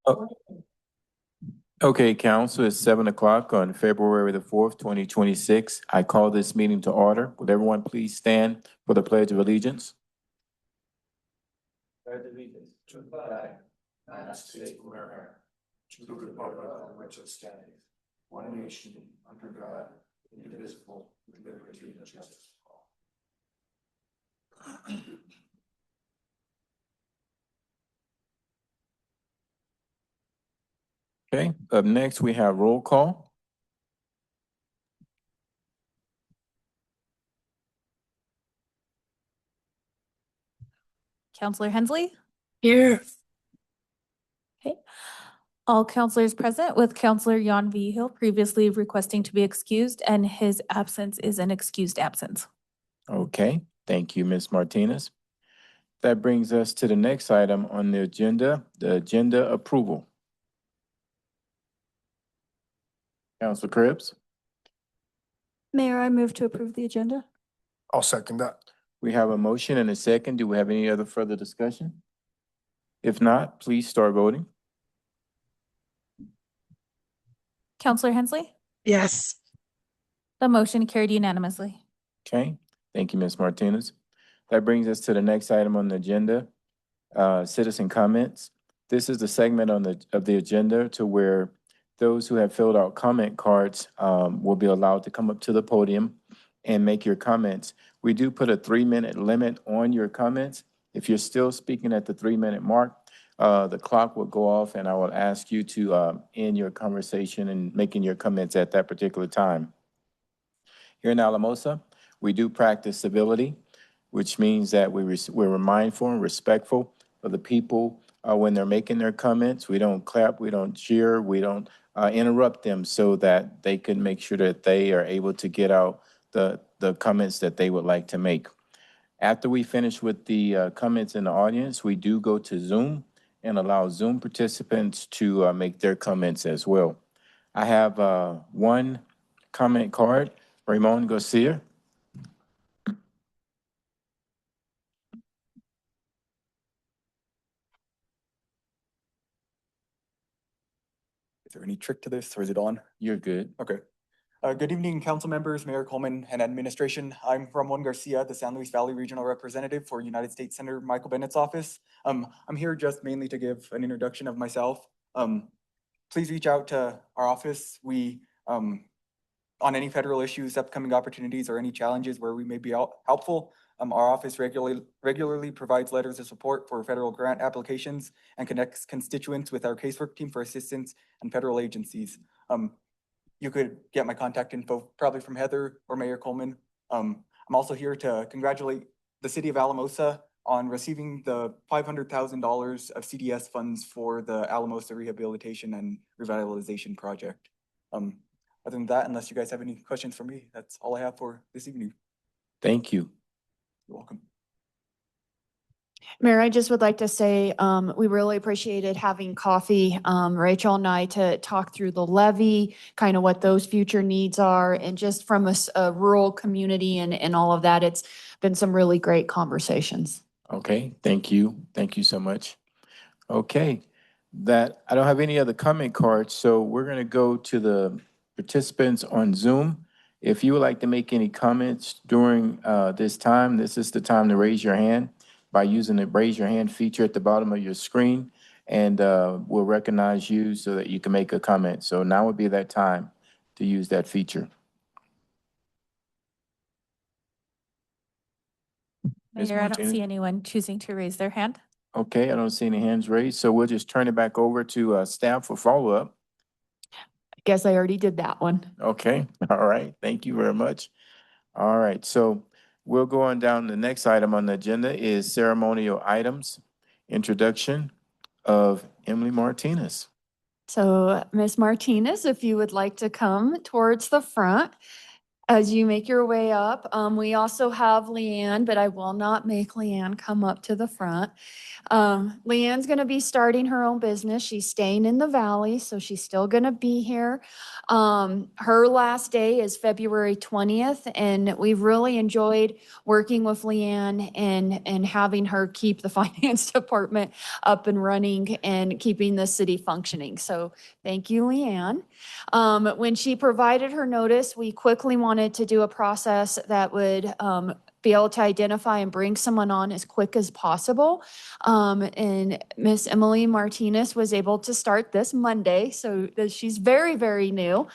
Oh, okay, council, it's 7 o'clock on February the 4th, 2026. I call this meeting to order. Would everyone please stand for the Pledge of Allegiance? Pledge allegiance to the flag, United States of America, to the republic for which it stands, one nation, under God, indivisible, with liberty and justice for all. Okay, up next we have roll call. Counselor Hensley? Here. Okay. All counselors present with Counselor Jan V. Hill previously requesting to be excused, and his absence is an excused absence. Okay, thank you, Ms. Martinez. That brings us to the next item on the agenda approval. Counselor Cribbs? Mayor, I move to approve the agenda. I'll second that. We have a motion and a second. Do we have any other further discussion? If not, please start voting. Counselor Hensley? Yes. The motion carried unanimously. Okay, thank you, Ms. Martinez. That brings us to the next item on the agenda, citizen comments. This is the segment of the agenda to where those who have filled out comment cards will be allowed to come up to the podium and make your comments. We do put a 3-minute limit on your comments. If you're still speaking at the 3-minute mark, the clock will go off and I will ask you to end your conversation and making your comments at that particular time. Here in Alamosa, we do practice civility, which means that we're mindful and respectful of the people when they're making their comments. We don't clap, we don't cheer, we don't interrupt them so that they can make sure that they are able to get out the comments that they would like to make. After we finish with the comments in the audience, we do go to Zoom and allow Zoom participants to make their comments as well. I have one comment card. Ramon Garcia. Is there any trick to this or is it on? You're good. Okay. Good evening, council members, Mayor Coleman, and administration. I'm Ramon Garcia, the San Luis Valley Regional Representative for United States Senator Michael Bennett's office. I'm here just mainly to give an introduction of myself. Please reach out to our office. We, on any federal issues, upcoming opportunities, or any challenges where we may be helpful, our office regularly provides letters of support for federal grant applications and connects constituents with our casework team for assistance and federal agencies. You could get my contact info probably from Heather or Mayor Coleman. I'm also here to congratulate the city of Alamosa on receiving the $500,000 of CDS funds for the Alamosa Rehabilitation and Revitalization Project. Other than that, unless you guys have any questions for me, that's all I have for this evening. Thank you. You're welcome. Mayor, I just would like to say we really appreciated having coffee, Rachel and I, to talk through the levy, kind of what those future needs are, and just from a rural community and all of that. It's been some really great conversations. Okay, thank you. Thank you so much. Okay, I don't have any other comment cards, so we're going to go to the participants on Zoom. If you would like to make any comments during this time, this is the time to raise your hand by using the raise your hand feature at the bottom of your screen, and we'll recognize you so that you can make a comment. So now would be that time to use that feature. Mayor, I don't see anyone choosing to raise their hand. Okay, I don't see any hands raised, so we'll just turn it back over to staff for follow-up. I guess I already did that one. Okay, all right, thank you very much. All right, so we'll go on down. The next item on the agenda is ceremonial items. Introduction of Emily Martinez. So, Ms. Martinez, if you would like to come towards the front. as you make your way up. We also have Leanne, but I will not make Leanne come up to the front. Leanne's going to be starting her own business. She's staying in the Valley, so she's still going to be here. Her last day is February 20th, and we've really enjoyed working with Leanne and having her keep the finance department up and running and keeping the city functioning. So thank you, Leanne. When she provided her notice, we quickly wanted to do a process that would be able to identify and bring someone on as quick as possible. And Miss Emily Martinez was able to start this Monday, so she's very, very new.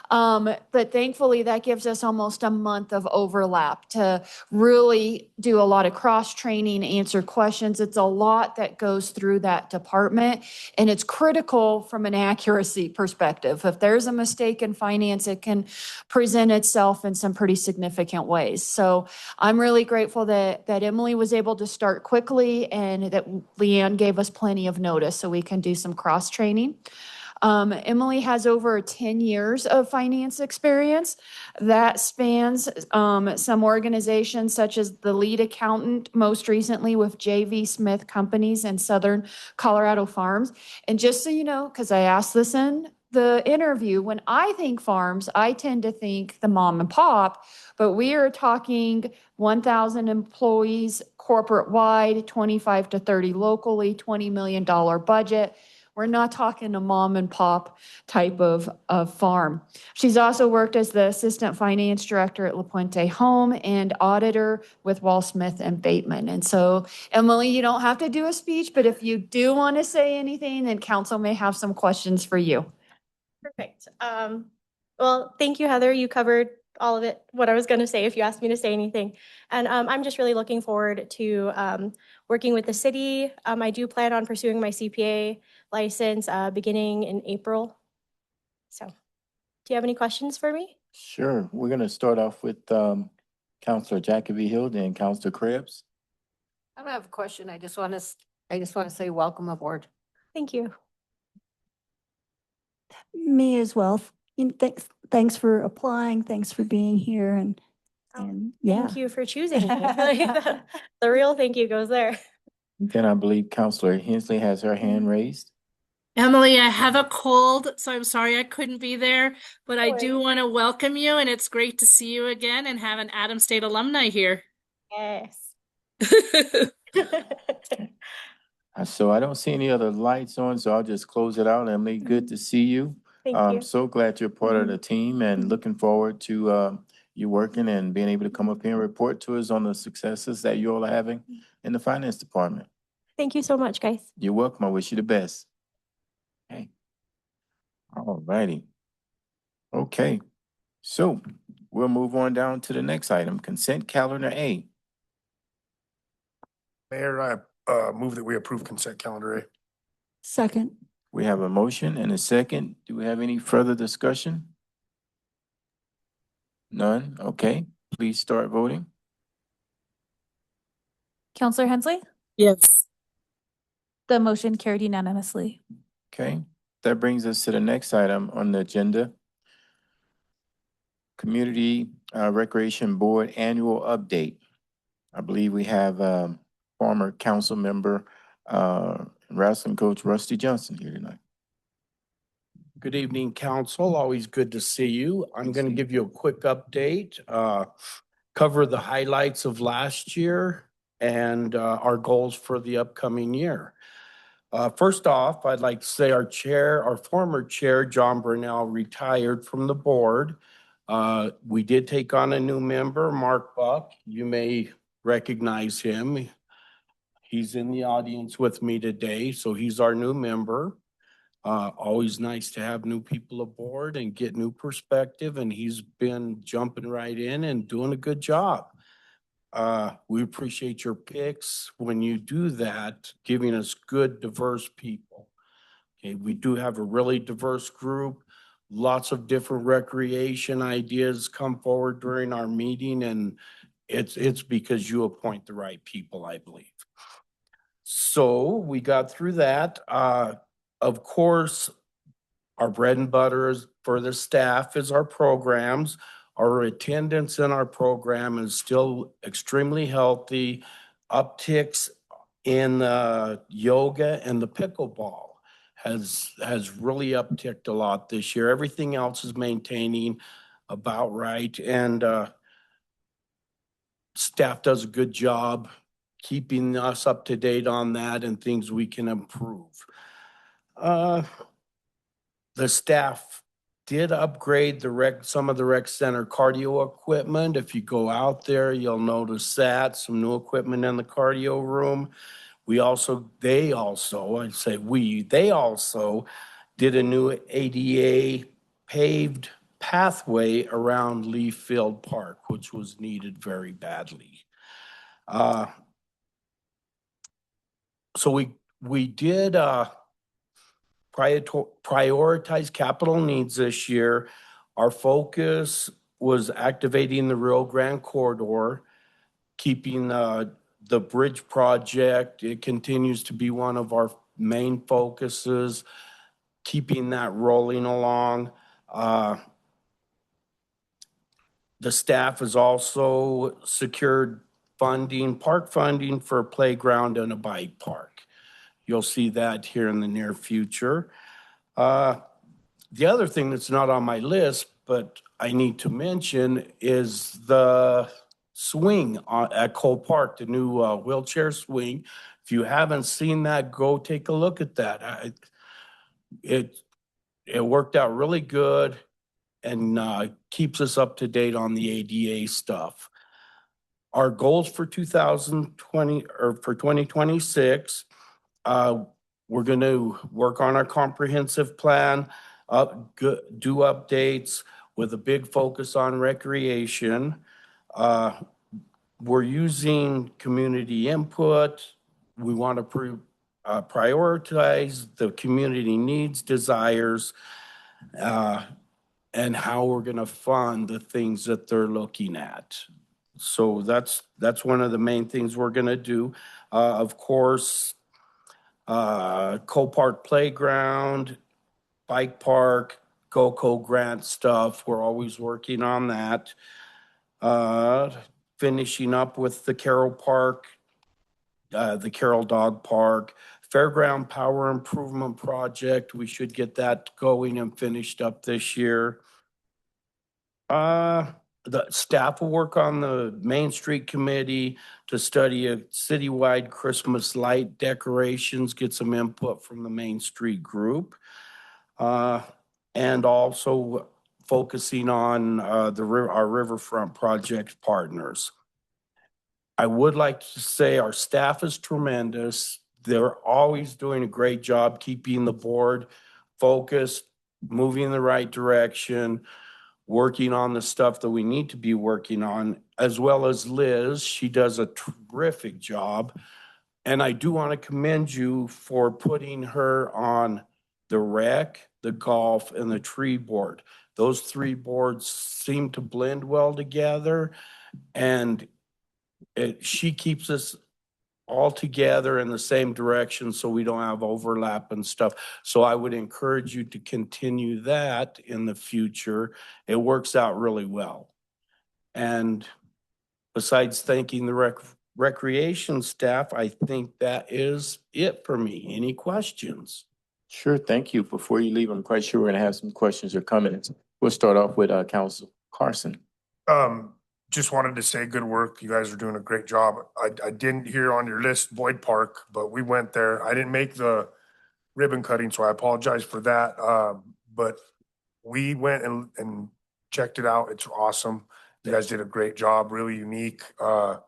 But thankfully, that gives us almost a month of overlap to really do a lot of cross-training, answer questions. It's a lot that goes through that department, and it's critical from an accuracy perspective. If there's a mistake in finance, it can present itself in some pretty significant ways. So I'm really grateful that Emily was able to start quickly and that Leanne gave us plenty of notice so we can do some cross-training. Emily has over 10 years of finance experience. That spans some organizations such as the lead accountant, most recently with J.V. Smith Companies and Southern Colorado Farms. And just so you know, because I asked this in the interview, when I think farms, I tend to think the mom and pop, but we are talking 1,000 employees corporate-wide, 25 to 30 locally, $20 million budget. We're not talking a mom and pop type of farm. She's also worked as the assistant finance director at La Puente Home and auditor with Wall Smith and Bateman. And so, Emily, you don't have to do a speech, but if you do want to say anything, then council may have some questions for you. Perfect. Well, thank you, Heather. You covered all of it, what I was going to say if you asked me to say anything. And I'm just really looking forward to working with the city. I do plan on pursuing my CPA license beginning in April. So do you have any questions for me? Sure. We're going to start off with Counselor Jackie Hill, then Counselor Krebs. I don't have a question. I just want to say welcome aboard. Thank you. Me as well. Thanks for applying. Thanks for being here and yeah. Thank you for choosing me. The real thank you goes there. Then I believe Counselor Hensley has her hand raised. Emily, I have a cold, so I'm sorry I couldn't be there, but I do want to welcome you, and it's great to see you again and have an Adams State alumni here. Yes. So I don't see any other lights on, so I'll just close it out. Emily, good to see you. Thank I'm you. so glad you're part of the team and looking forward to you working and being able to come up here and report to us on the successes that you all are having in the finance department. Thank you so much, guys. You're welcome. I wish you the best. Okay. All righty. Okay. So we'll move on down to the next item, consent calendar A. Mayor, I move that we approve consent calendar A. Second. We have a motion and a second. Do we have any further discussion? None? Okay. Please start voting. Counselor Hensley? Yes. The motion carried unanimously. Okay. That brings us to the next item on the agenda. Community Recreation Board Annual Update. I believe we have former council member, wrestling coach Rusty Johnson here tonight. Good evening, council. Always good to see you. I'm going to give you a quick update, cover the highlights of last year and our goals for the upcoming year. First off, I'd like to say our former chair, John Burnell, retired from the board. We did take on a new member, Mark Buck. You may recognize him. He's in the audience with me today, so he's our new member. Always nice to have new people aboard and get new perspective, and he's been jumping right in and doing a good job. We appreciate your picks when you do that, giving us good, diverse people. Okay, we do have a really diverse group. Lots of different recreation ideas come forward during our meeting, and it's because you appoint the right people, I believe. So we got through that. Of course, our bread and butter is for the staff is our programs. Our attendance in our program is still extremely healthy. Upticks in yoga and the pickleball has really upticked a lot this year. Everything else is maintaining about right, and staff does a good job keeping us up to date on that and things we can improve. The staff did upgrade some of the rec center cardio equipment. If you go out there, you'll notice that some new equipment in the cardio room. They also did a new ADA paved pathway around Leaf Field Park, which was needed very badly. So we did prioritize capital needs this year. Our focus was activating the Rio Grande corridor, keeping the bridge project. It continues to be one of our main focuses, keeping that rolling along. The staff has also secured park funding for a playground and a bike park. You'll see that here in the near future. The other thing that's not on my list, but I need to mention, is the swing at Cole Park, the new wheelchair swing. If you haven't seen that, go take a look at that. It worked out really good and keeps us up to date on the ADA stuff. Our goals for 2020 or for 2026, we're going to work on our comprehensive plan, do updates with a big focus on recreation. We're using community input. We want to prioritize the community needs, desires, and how we're going to fund the things that they're looking at. So that's one of the main things we're going to do. Of course, Copart Playground, Bike Park, GoCo grant stuff. We're always working on that. Finishing up with the Carroll Park, the Carroll Dog Park, Fairground Power Improvement Project. We should get that going and finished up this year. The staff will work on the Main Street Committee to study a citywide Christmas light decorations, get some input from the Main Street group. And also focusing on our riverfront project partners. I would like to say our staff is tremendous. They're always doing a great job keeping the board focused, moving in the right direction, working on the stuff that we need to be working on, as well as Liz. She does a terrific job. And I do want to commend you for putting her on the rec, the golf, and the tree board. Those three boards seem to blend well together, and she keeps us all together in the same direction so we don't have overlap and stuff. So I would encourage you to continue that in the future. It works out really well. And besides thanking the recreation staff, I think that is it for me. Any questions? Sure, thank you. Before you leave, I'm quite sure we're going to have some questions or comments. We'll start off with Council Carson. Just wanted to say good work. You guys are doing a great job. I didn't hear on your list Boyd Park, but we went there. I didn't make the ribbon cutting, so I apologize for that. But we went and checked it out. It's awesome. You guys did a great job, really unique. You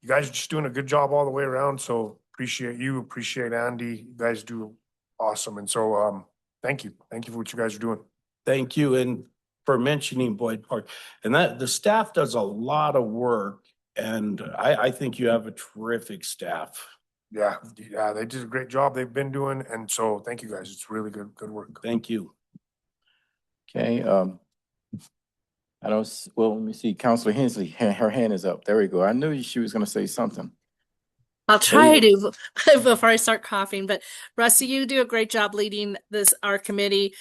guys are just doing a good job all the way around. So appreciate you, appreciate Andy. You guys do awesome. And so thank you. Thank you for what you guys are doing. Thank you. And for mentioning Boyd Park. And that the staff does a lot of work. And I think you have a terrific staff. Yeah, they did a great job they've been doing. And so thank you guys. It's really good work. Thank you. Okay. Let me see. Councilor Hensley, her hand is up. There we go. I knew she was going to say something. I'll try to before I start coughing, but Rusty, you do a great job leading our committee.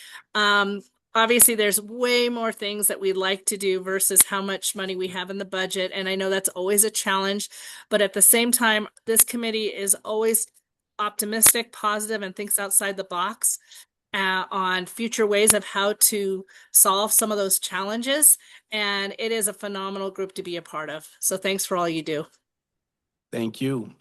obviously there's way more things that we'd like to do versus how much money we have in the budget. And I know that's always a challenge, but at the same time, this committee is always optimistic, positive, and thinks outside the box on future ways of how to solve some of those challenges. And it is a phenomenal group to be a part of. So thanks for all you do. Thank you.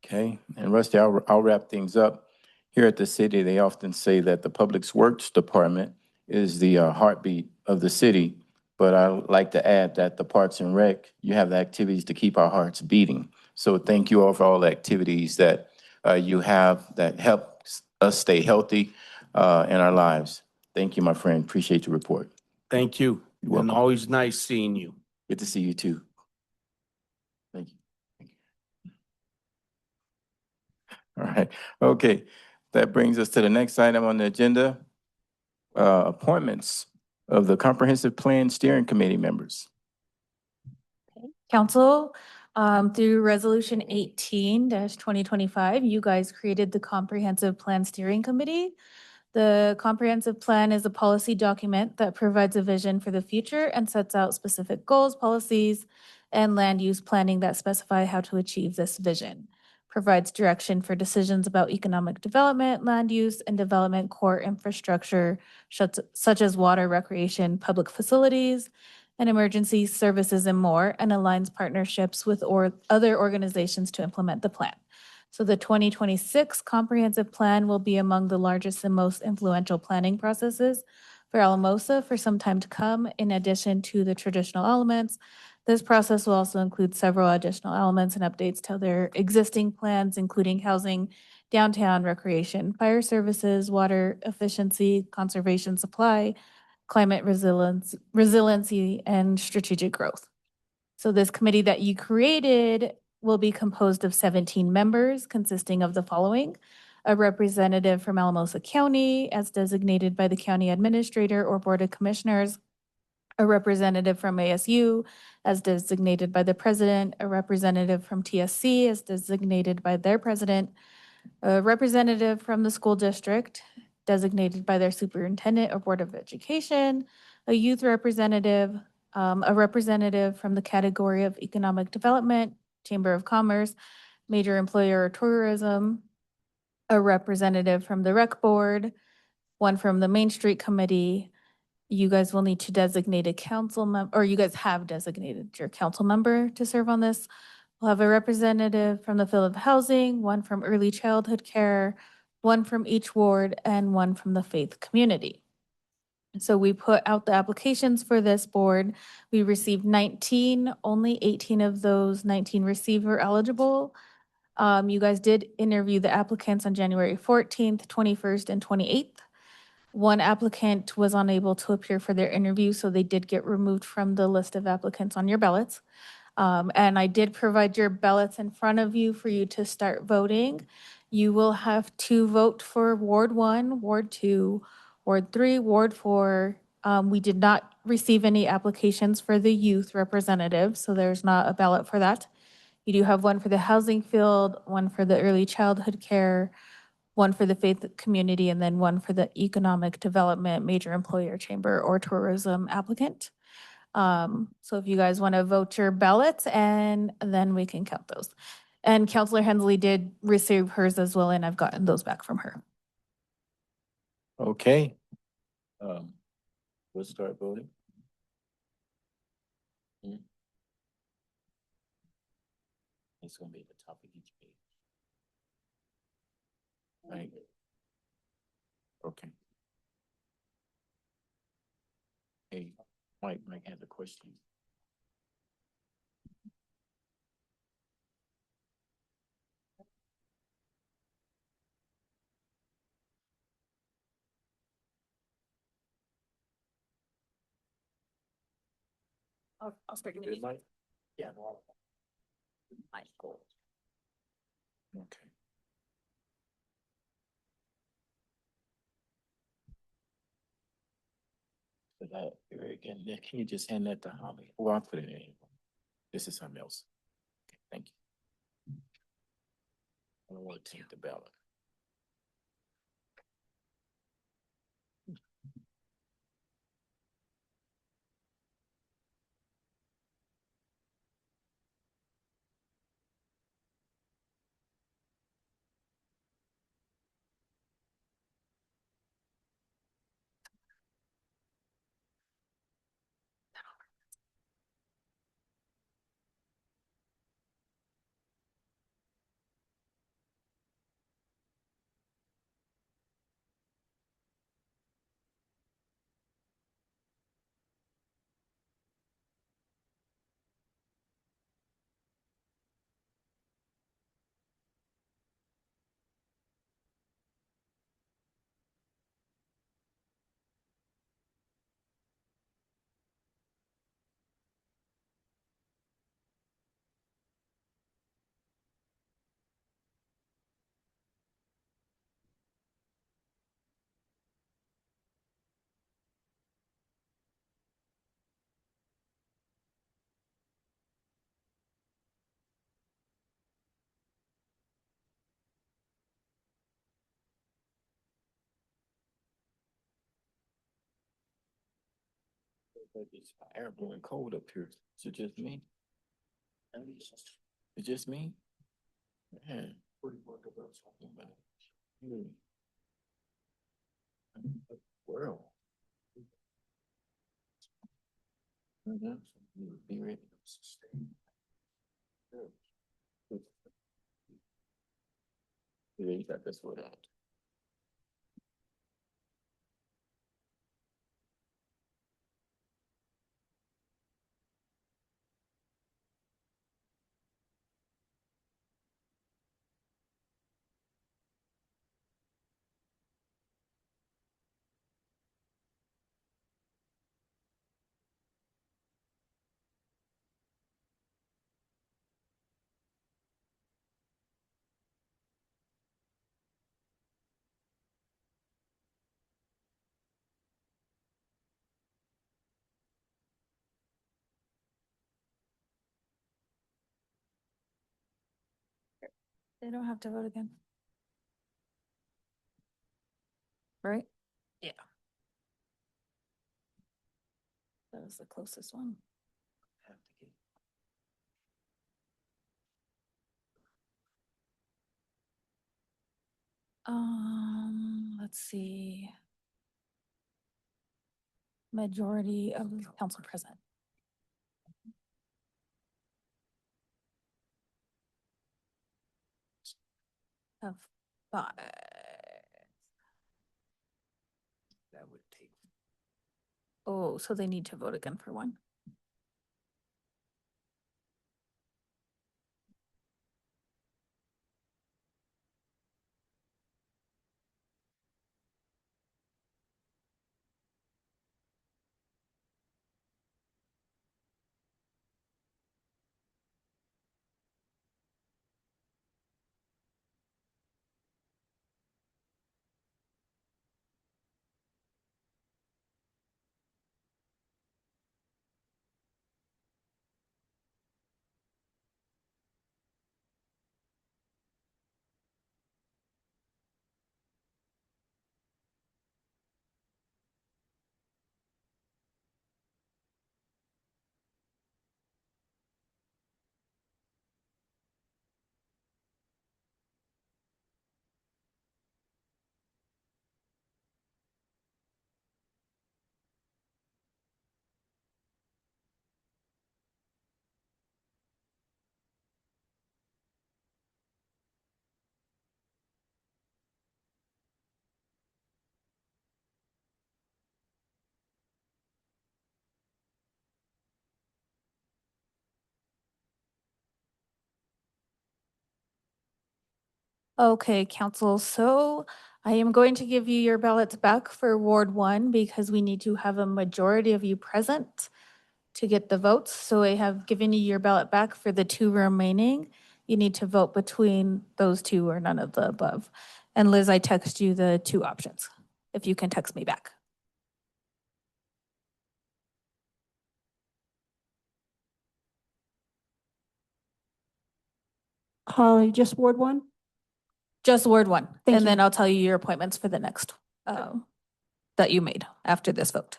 Okay, and Rusty, I'll wrap things up. Here at the city, they often say that the Public Works Department is the heartbeat of the city. But I like to add that the Parks and Rec, you have the activities to keep our hearts beating. So thank you all for all the activities that you have that help us stay healthy in our lives. Thank you, my friend. Appreciate your report. Thank you. You're welcome. And always nice seeing you. Good to see you too. Thank you. All right, okay. That brings us to the next item on the agenda, appointments of the Comprehensive Plan Steering Committee members. Council, through Resolution 18-2025, you guys created the Comprehensive Plan Steering Committee. The comprehensive plan is a policy document that provides a vision for the future and sets out specific goals, policies, and land use planning that specify how to achieve this vision. Provides direction for decisions about economic development, land use, and development core infrastructure, such as water, recreation, public facilities, and emergency services and more, and aligns partnerships with other organizations to implement the plan. So the 2026 comprehensive plan will be among the largest and most influential planning processes for Alamosa for some time to come. In addition to the traditional elements, this process will also include several additional elements and updates to their existing plans, including housing, downtown recreation, fire services, water efficiency, conservation supply, climate resiliency, and strategic growth. So this committee that you created will be composed of 17 members consisting of the following: a representative from Alamosa County as designated by the county administrator or board of commissioners, a representative from ASU as designated by the president, a representative from TSC as designated by their president, a representative from the school district designated by their superintendent or board of education, a youth representative, a representative from the category of economic development, chamber of commerce, major employer or tourism, a representative from the rec board, one from the Main Street Committee. You guys will need to designate a council member, or you guys have designated your council member to serve on this. We'll have a representative from the field of housing, one from early childhood care, one from each ward, and one from the faith community. So we put out the applications for this board. We received 19, only 18 of those 19 received were eligible. You guys did interview the applicants on January 14th, 21st, and 28th. One applicant was unable to appear for their interview, so they did get removed from the list of applicants on your ballots. And I did provide your ballots in front of you for you to start voting. You will have to vote for Ward 1, Ward 2, Ward 3, Ward 4. We did not receive any applications for the youth representative, so there's not a ballot for that. You do have one for the housing field, one for the early childhood care, one for the faith community, and then one for the economic development, major employer, chamber, or tourism applicant. So if you guys want to vote your ballots, and then we can count those. And Councilor Hensley did receive hers as well, and I've gotten those back from her. Okay. We'll start voting. It's gonna be at the top of each page. Right. Okay. Hey, Mike has a question. I'll start Good, giving Mike? Yeah. Michael. Okay. So that, again, can you just hand that to Holly? Well, I'll put it in. This is something else. Okay, thank you. I don't want to take the ballot. It's air blowing cold up here. Is it just me? It's just me? Man. Hmm. World. Be ready. Yeah, you got this one out. They don't have to vote again. Right? Yeah. That was the closest one. Let's see. Majority of the council present. Of 5. That would take. Oh, so they need to vote again for one. Okay, council, so I am going to give you your ballots back for Ward 1 because we need to have a majority of you present to get the votes. So I have given you your ballot back for the 2 remaining. You need to vote between those 2 or none of the above. And Liz, I text you the 2 options, if you can text me back. Holly, just Ward 1? Just Ward 1. Thank And then you. I'll tell you your appointments for the next, that you made after this vote.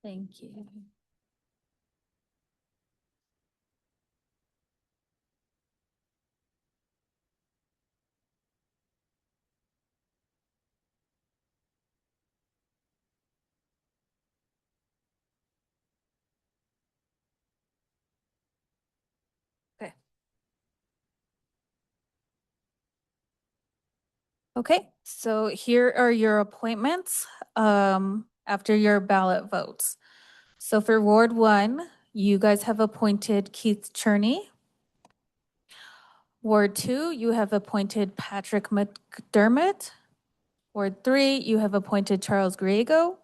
Thank you. Okay, so here are your appointments after your ballot votes. So for Ward 1, you guys have appointed Keith Cherney. Ward 2, you have appointed Patrick McDermott. Ward 3, you have appointed Charles Griego.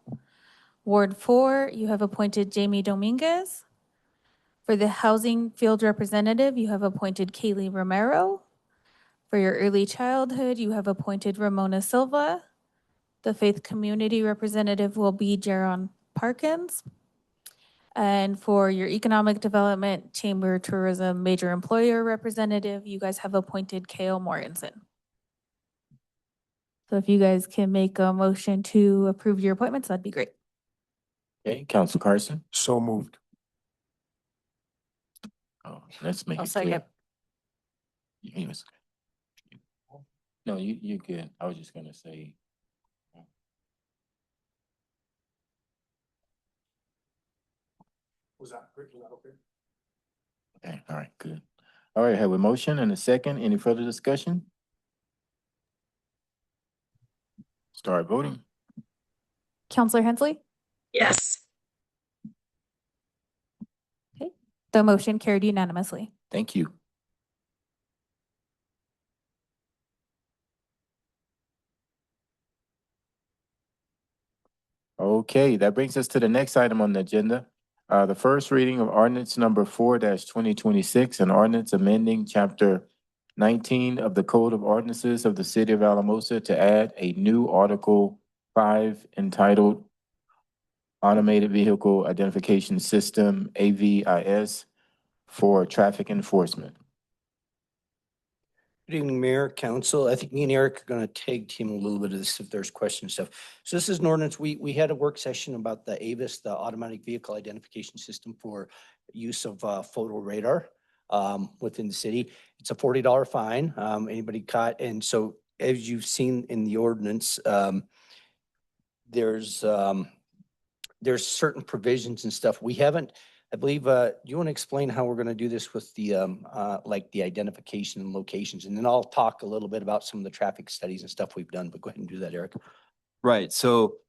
Ward 4, you have appointed Jamie Dominguez. For the Housing Field Representative, you have appointed Kaylee Romero. For your Early Childhood, you have appointed Ramona Silva. The Faith Community Representative will be Jaron Parkins. And for your Economic Development, Chamber Tourism Major Employer Representative, you guys have appointed Kale Mortensen. So if you guys can make a motion to approve your appointments, that'd be great. Okay, Council Carson? So moved. Oh, let's make I'll it clear. second. You was- No, you're good. I was just gonna say. Was that okay? Okay, all right, good. All right, have a motion and a second. Any further discussion? Start voting. Counselor Hensley? Yes. Okay, the motion carried unanimously. Thank you. Okay, that brings us to the next item on the agenda. The first reading of ordinance number 4-2026, an ordinance amending chapter 19 of the Code of Ordinances of the City of Alamosa to add a new Article 5 entitled Automated Vehicle Identification System, AVIS, for traffic enforcement. Good evening, Mayor, Council. I think me and Eric are going to tag team a little bit of this if there's questions and stuff. So this is an ordinance. We had a work session about the AVIS, the Automatic Vehicle Identification System for use of photo radar within the city. It's a $40 fine. Anybody caught. And so as you've seen in the ordinance, there's certain provisions and stuff. We haven't, I believe, do you want to explain how we're going to do this with the, like the identification and locations? And then I'll talk a little bit about some of the traffic studies and stuff we've done, but go ahead and do that, Eric. Right. So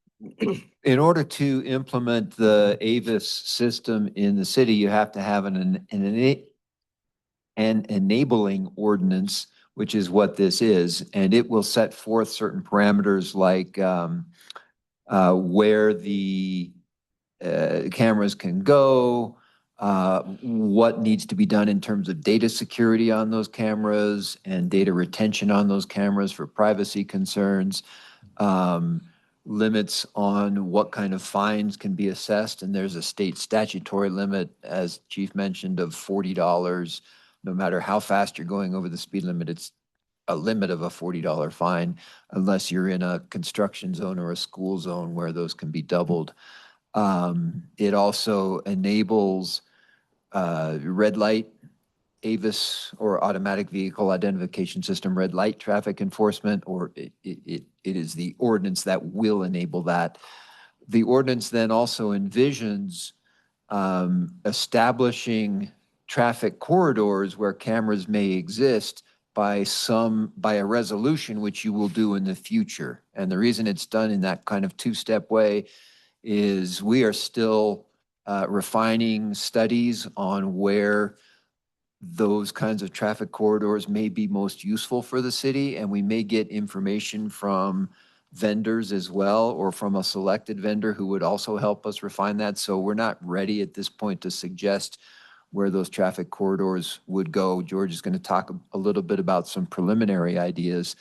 in order to implement the AVIS system in the city, you have to have an enabling ordinance, which is what this is. And it will set forth certain parameters like where the cameras can go, what needs to be done in terms of data security on those cameras and data retention on those cameras for privacy concerns, limits on what kind of fines can be assessed. And there's a state statutory limit, as Chief mentioned, of $40. No matter how fast you're going over the speed limit, it's a limit of a $40 fine, unless you're in a construction zone or a school zone where those can be doubled. It also enables red light, AVIS, or automatic vehicle identification system red light traffic enforcement, or it is the ordinance that will enable that. The ordinance then also envisions establishing traffic corridors where cameras may exist by a resolution, which you will do in the future. And the reason it's done in that kind of two-step way is we are still refining studies on where those kinds of traffic corridors may be most useful for the city, and we may get information from vendors as well, or from a selected vendor who would also help us refine that. So we're not ready at this point to suggest where those traffic corridors would go. George is going to talk a little bit about some preliminary ideas.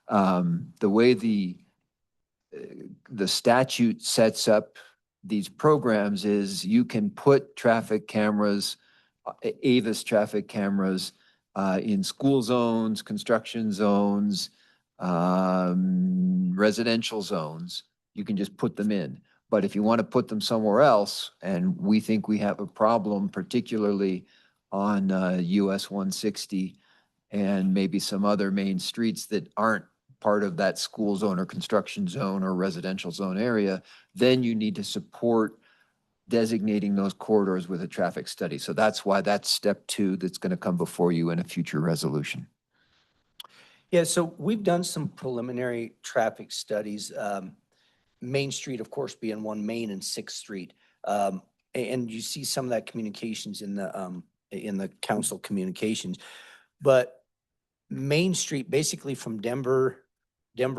The way the statute sets up these programs is you can put traffic cameras, AVIS traffic cameras, in school zones, construction zones, residential zones. You can just put them in. But if you want to put them somewhere else, and we think we have a problem, particularly on US 160 and maybe some other main streets that aren't part of that school zone or construction zone or residential zone area, then you need to support designating those corridors with a traffic study. So that's why that's step 2 that's going to come before you in a future resolution. Yeah, so we've done some preliminary traffic studies. Main Street, of course, being one, Main and Sixth Street. And you see some of that communications in the council communications. But Main Street, basically from Denver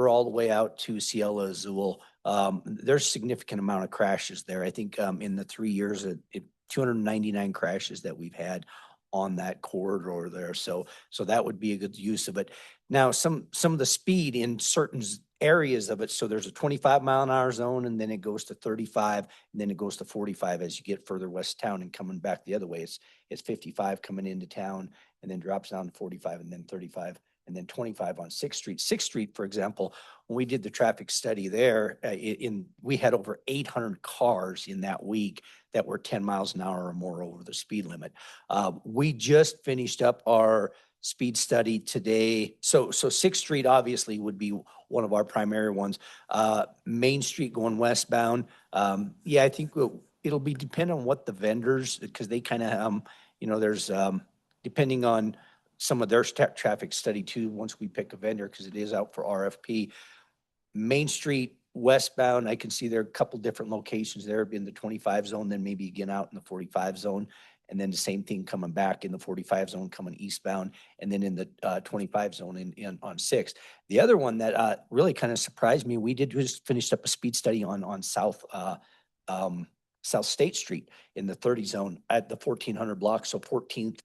all the way out to Cielo Azul, there's significant amount of crashes there. I think in the 3 years, 299 crashes that we've had on that corridor there. So that would be a good use of it. Now, some of the speed in certain areas of it, so there's a 25-mile-an-hour zone, and then it goes to 35, and then it goes to 45 as you get further west town and coming back the other way. It's 55 coming into town, and then drops down to 45, and then 35, and then 25 on Sixth Street. Sixth Street, for example, when we did the traffic study there, we had over 800 cars in that week that were 10 miles an hour or more over the speed limit. We just finished up our speed study today. So Sixth Street obviously would be one of our primary ones. Main Street going westbound. Yeah, I think it'll be dependent on what the vendors, because they kind of, there's, depending on some of their traffic study too, once we pick a vendor, because it is out for RFP. Main Street westbound, I can see there are a couple different locations there in the 25 zone, then maybe again out in the 45 zone. And then the same thing coming back in the 45 zone coming eastbound, and then in the 25 zone in on 6. The other one that really kind of surprised me, we just finished up a speed study on South State Street in the 30 zone at the 1400 block, so 14th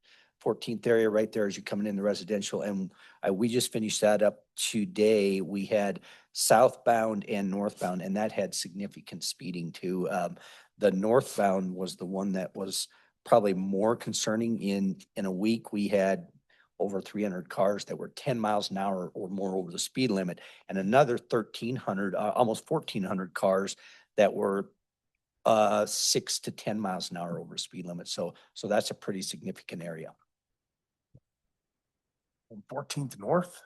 area right there as you're coming in the residential. And we just finished that up today. We had southbound and northbound, and that had significant speeding too. The northbound was the one that was probably more concerning. In a week, we had over 300 cars that were 10 miles an hour or more over the speed limit, and another 1,300, almost 1,400 cars that were 6 to 10 miles an hour over speed limit. So that's a pretty significant area. 14th North?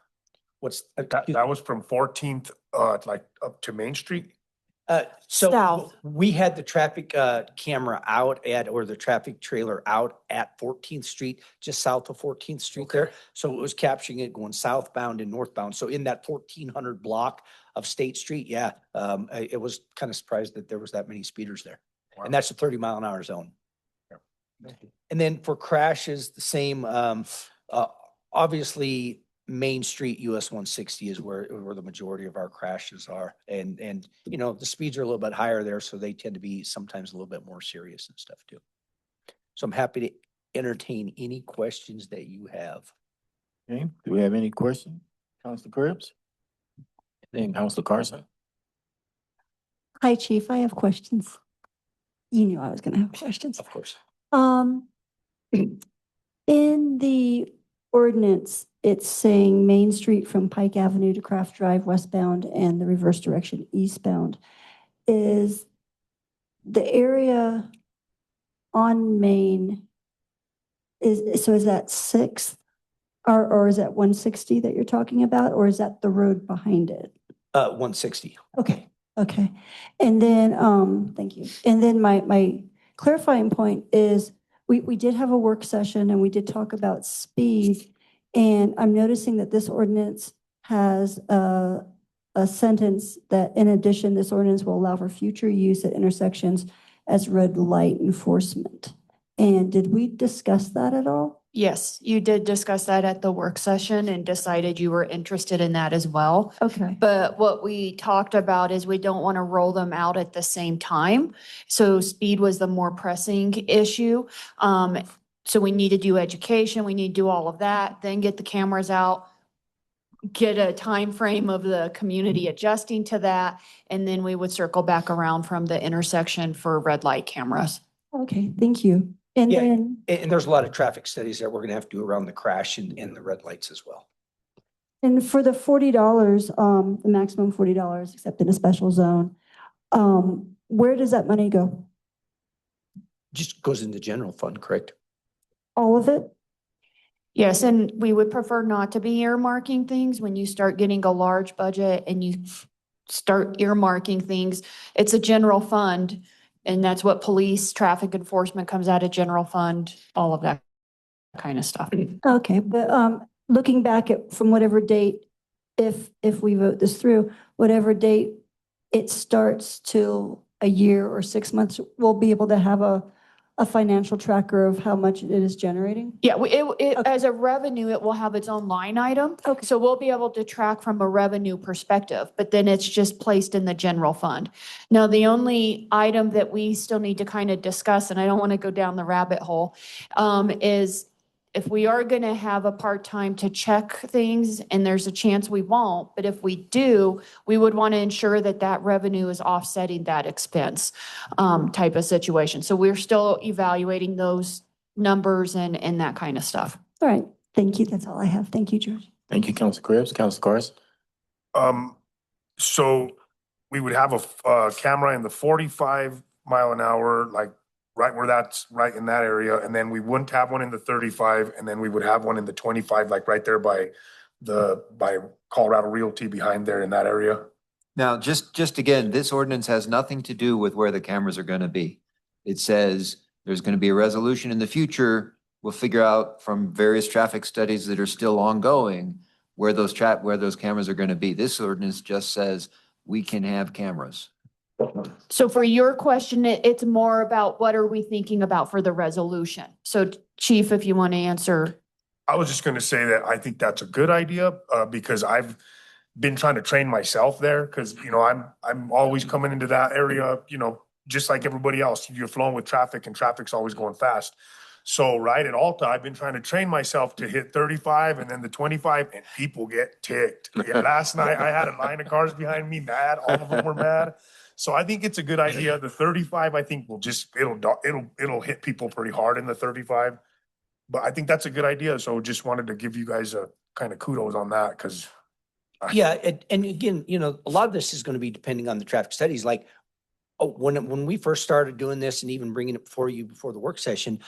What's That was from 14th, like up to Main Street? So South. we had the traffic camera out or the traffic trailer out at 14th Street, just south of 14th Street there. So it was capturing it going southbound and northbound. So in that 1400 block of State Street, yeah, it was kind of surprised that there was that many speeders there. Wow. And that's a 30-mile-an-hour zone. And then for crashes, the same, obviously Main Street, US 160 is where the majority of our crashes are. And the speeds are a little bit higher there, so they tend to be sometimes a little bit more serious and stuff too. So I'm happy to entertain any questions that you have. Okay, do we have any questions? Councilor Cribbs? Then Councilor Carson? Hi, Chief. I have questions. You knew I was going to have questions. Of course. In the ordinance, it's saying Main Street from Pike Avenue to Craft Drive westbound and the reverse direction eastbound. Is the area on Main, is that 6th or is that 160 that you're talking about, or is that the road behind it? 160. Okay. And then, thank you. And then my clarifying point is we did have a work session and we did talk about speed. And I'm noticing that this ordinance has a sentence that in addition, this ordinance will allow for future use at intersections as red light enforcement. And did we discuss that at all? Yes, you did discuss that at the work session and decided you were interested in that as well. Okay. But what we talked about is we don't want to roll them out at the same time. So speed was the more pressing issue. So we need to do education, we need to do all of that, then get the cameras out, get a time frame of the community adjusting to that, and then we would circle back around from the intersection for red light cameras. Okay, thank you. And Yeah. then, And there's a lot of traffic studies that we're going to have to do around the crash and the red lights as well. and for the $40, the maximum $40, except in a special zone, where does that money go? Just goes in the general fund, correct? All of it? Yes, and we would prefer not to be earmarking things when you start getting a large budget and you start earmarking things. It's a general fund, and that's what police, traffic enforcement comes out of general fund, all of that kind of stuff. Okay, but looking back at from whatever date if we vote this through, whatever date it starts till a year or 6 months, we'll be able to have a financial tracker of how much it is generating? Yeah, Okay. as a revenue, it will have its own line item. Okay. So we'll be able to track from a revenue perspective, but then it's just placed in the general fund. Now, the only item that we still need to kind of discuss, and I don't want to go down the rabbit hole, is if we are going to have a part-time to check things, and there's a chance we won't, but if we do, we would want to ensure that that revenue is offsetting that expense type of situation. So we're still evaluating those numbers and that kind of stuff. All right, thank you. That's all I have. Thank you, George. Thank you, Council Cribs. Council Carson? So we would have a camera in the 45 mile an hour, like right where that's right in that area. And then we wouldn't have one in the 35, and then we would have one in the 25, like right there by Colorado Realty behind there in that area. Now, just again, this ordinance has nothing to do with where the cameras are going to be. It says there's going to be a resolution in the future. We'll figure out from various traffic studies that are still ongoing where those cameras are going to be. This ordinance just says we can have cameras. So for your question, it's more about what are we thinking about for the resolution? So Chief, if you want to answer. I was just gonna say that I think that's a good idea, because I've been trying to train myself there, because, I'm always coming into that area, just like everybody else. You're flowing with traffic and traffic's always going fast. So right at Alta, I've been trying to train myself to hit 35 and then the 25, and people get ticked. Yeah, last night I had a line of cars behind me mad. All of them were mad. So I think it's a good idea. The 35, I think it'll hit people pretty hard in the 35. But I think that's a good idea. So just wanted to give you guys a kind of kudos on that, because Yeah, and again, a lot of this is going to be depending on the traffic studies. Like, when we first started doing this and even bringing it before the work session,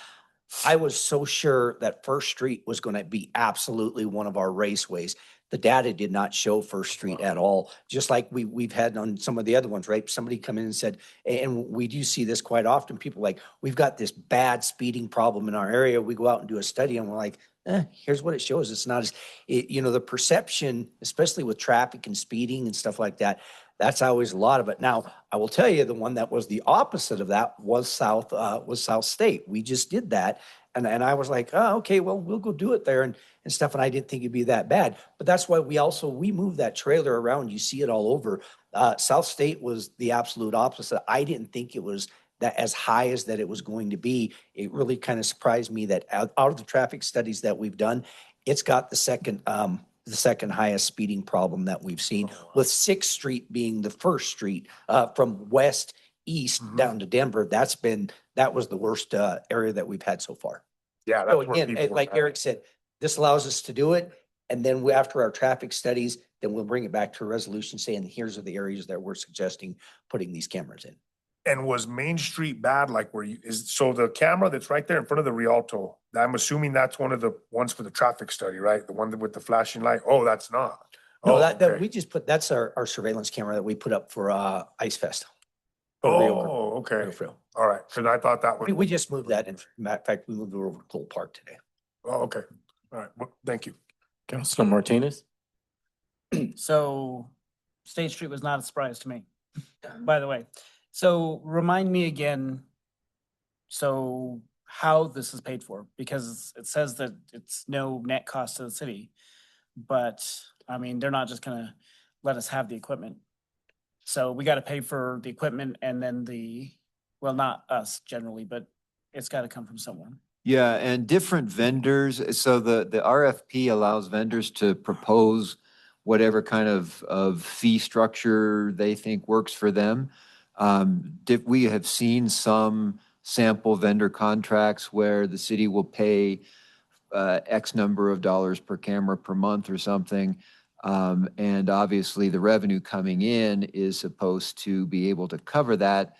I was so sure that First Street was going to be absolutely one of our raceways. The data did not show First Street at all, just like we've had on some of the other ones, right? Somebody come in and said, and we do see this quite often, people like, we've got this bad speeding problem in our area. We go out and do a study and we're like, here's what it shows. It's not as, the perception, especially with traffic and speeding and stuff like that, that's always a lot of it. Now, I will tell you, the one that was the opposite of that was South State. We just did that. And I was like, oh, okay, well, we'll go do it there and stuff. And I didn't think it'd be that bad. But that's why we moved that trailer around. You see it all over. South State was the absolute opposite. I didn't think it was that as high as that it was going to be. It really kind of surprised me that out of the traffic studies that we've done, it's got the second highest speeding problem that we've seen, with 6th Street being the first street from west east down to Denver. That was the worst area that we've had so far. yeah, So that's where again, people like Eric said, this allows us to do it. And then after our traffic studies, then we'll bring it back to a resolution saying, here's are the areas that we're suggesting putting these cameras in. And was Main Street bad? Like so the camera that's right there in front of the Rialto, I'm assuming that's one of the ones for the traffic study, right? The one with the flashing light. Oh, that's not. No, Oh, that okay. we just put, our surveillance camera that we put up for Ice Fest. Oh, okay. Rio Trail. All right. Cause I thought that was. We just moved that in. Matter of fact, we moved it over to Cole Park today. Oh, okay. All right. Well, thank you. Councilor Martinez? So State Street was not a surprise to me, by the way. So remind me again, so how this is paid for, because it says that it's no net cost to the city. But I mean, they're not just gonna let us have the equipment. So we gotta pay for the equipment and then well, not us generally, but it's gotta come from someone. Yeah, and different vendors, so the RFP allows vendors to propose whatever kind of fee structure they think works for them. We have seen some sample vendor contracts where the city will pay X number of dollars per camera per month or something. And obviously the revenue coming in is supposed to be able to cover that.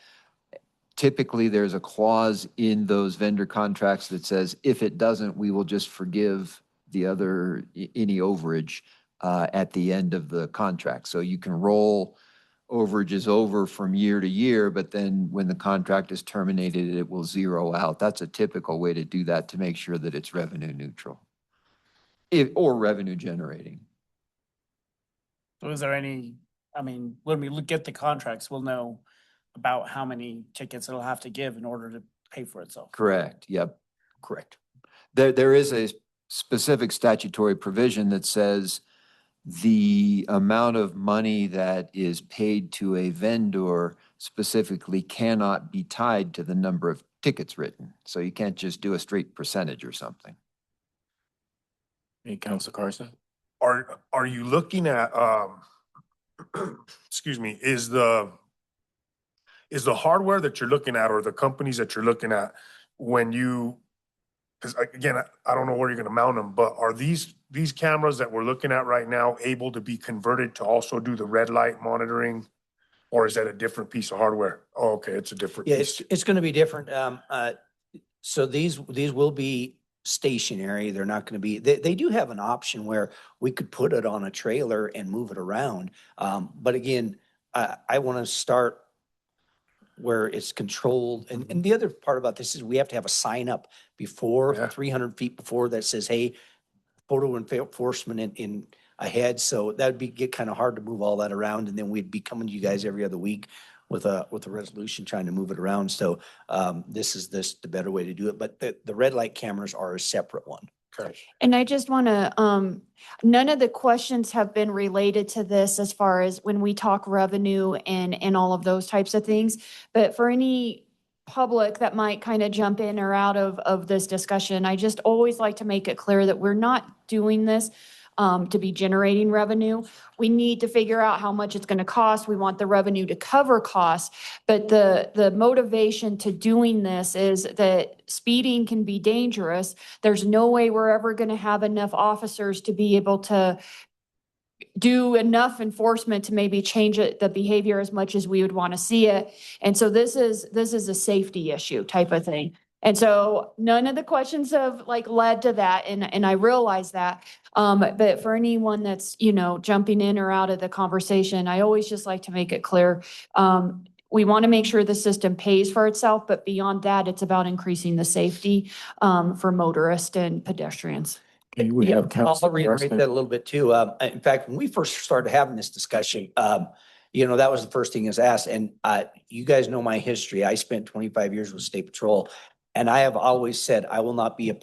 Typically, there's a clause in those vendor contracts that says, if it doesn't, we will just forgive any overage at the end of the contract. So you can roll overages over from year to year, but then when the contract is terminated, it will zero out. That's a typical way to do that, to make sure that it's revenue neutral or revenue generating. So is there any, I mean, when we get the contracts, we'll know about how many tickets it'll have to give in order to pay for itself. Correct, yep, correct. There is a specific statutory provision that says the amount of money that is paid to a vendor specifically cannot be tied to the number of tickets written. So you can't just do a straight percentage or something. Hey, Council Carson? Are you looking at, excuse me, is the hardware that you're looking at or the companies that you're looking at when you, because again, I don't know where you're gonna mount them, but are these cameras that we're looking at right now able to be converted to also do the red light monitoring? Or is that a different piece of hardware? Oh, okay, it's a different Yeah, piece. it's going to be different. So these will be stationary. They're not going to be, they do have an option where we could put it on a trailer and move it around. But again, I want to start where it's controlled. And the other part about this is we have to have a sign up before, Yeah. 300 feet before, that says, hey, photo enforcement in ahead. So that'd get kind of hard to move all that around. And then we'd be coming to you guys every other week with a resolution trying to move it around. So this is the better way to do it. But the red light cameras are a separate one. Okay. And I just want to, none of the questions have been related to this as far as when we talk revenue and all of those types of things. But for any public that might kind of jump in or out of this discussion, I just always like to make it clear that we're not doing this to be generating revenue. We need to figure out how much it's going to cost. We want the revenue to cover costs. But the motivation to doing this is that speeding can be dangerous. There's no way we're ever going to have enough officers to be able to do enough enforcement to maybe change the behavior as much as we would want to see it. And so this is a safety issue type of thing. And so none of the questions have led to that. And I realize that. But for anyone that's, jumping in or out of the conversation, I always just like to make it clear. We want to make sure the system pays for itself, but beyond that, it's about increasing the safety for motorists and pedestrians. Okay, we Yeah, have I'll Council reiterate Carson. that a little bit too. In fact, when we first started having this discussion, that was the first thing is asked. And you guys know my history. I spent 25 years with State Patrol, and I have always said I will not be a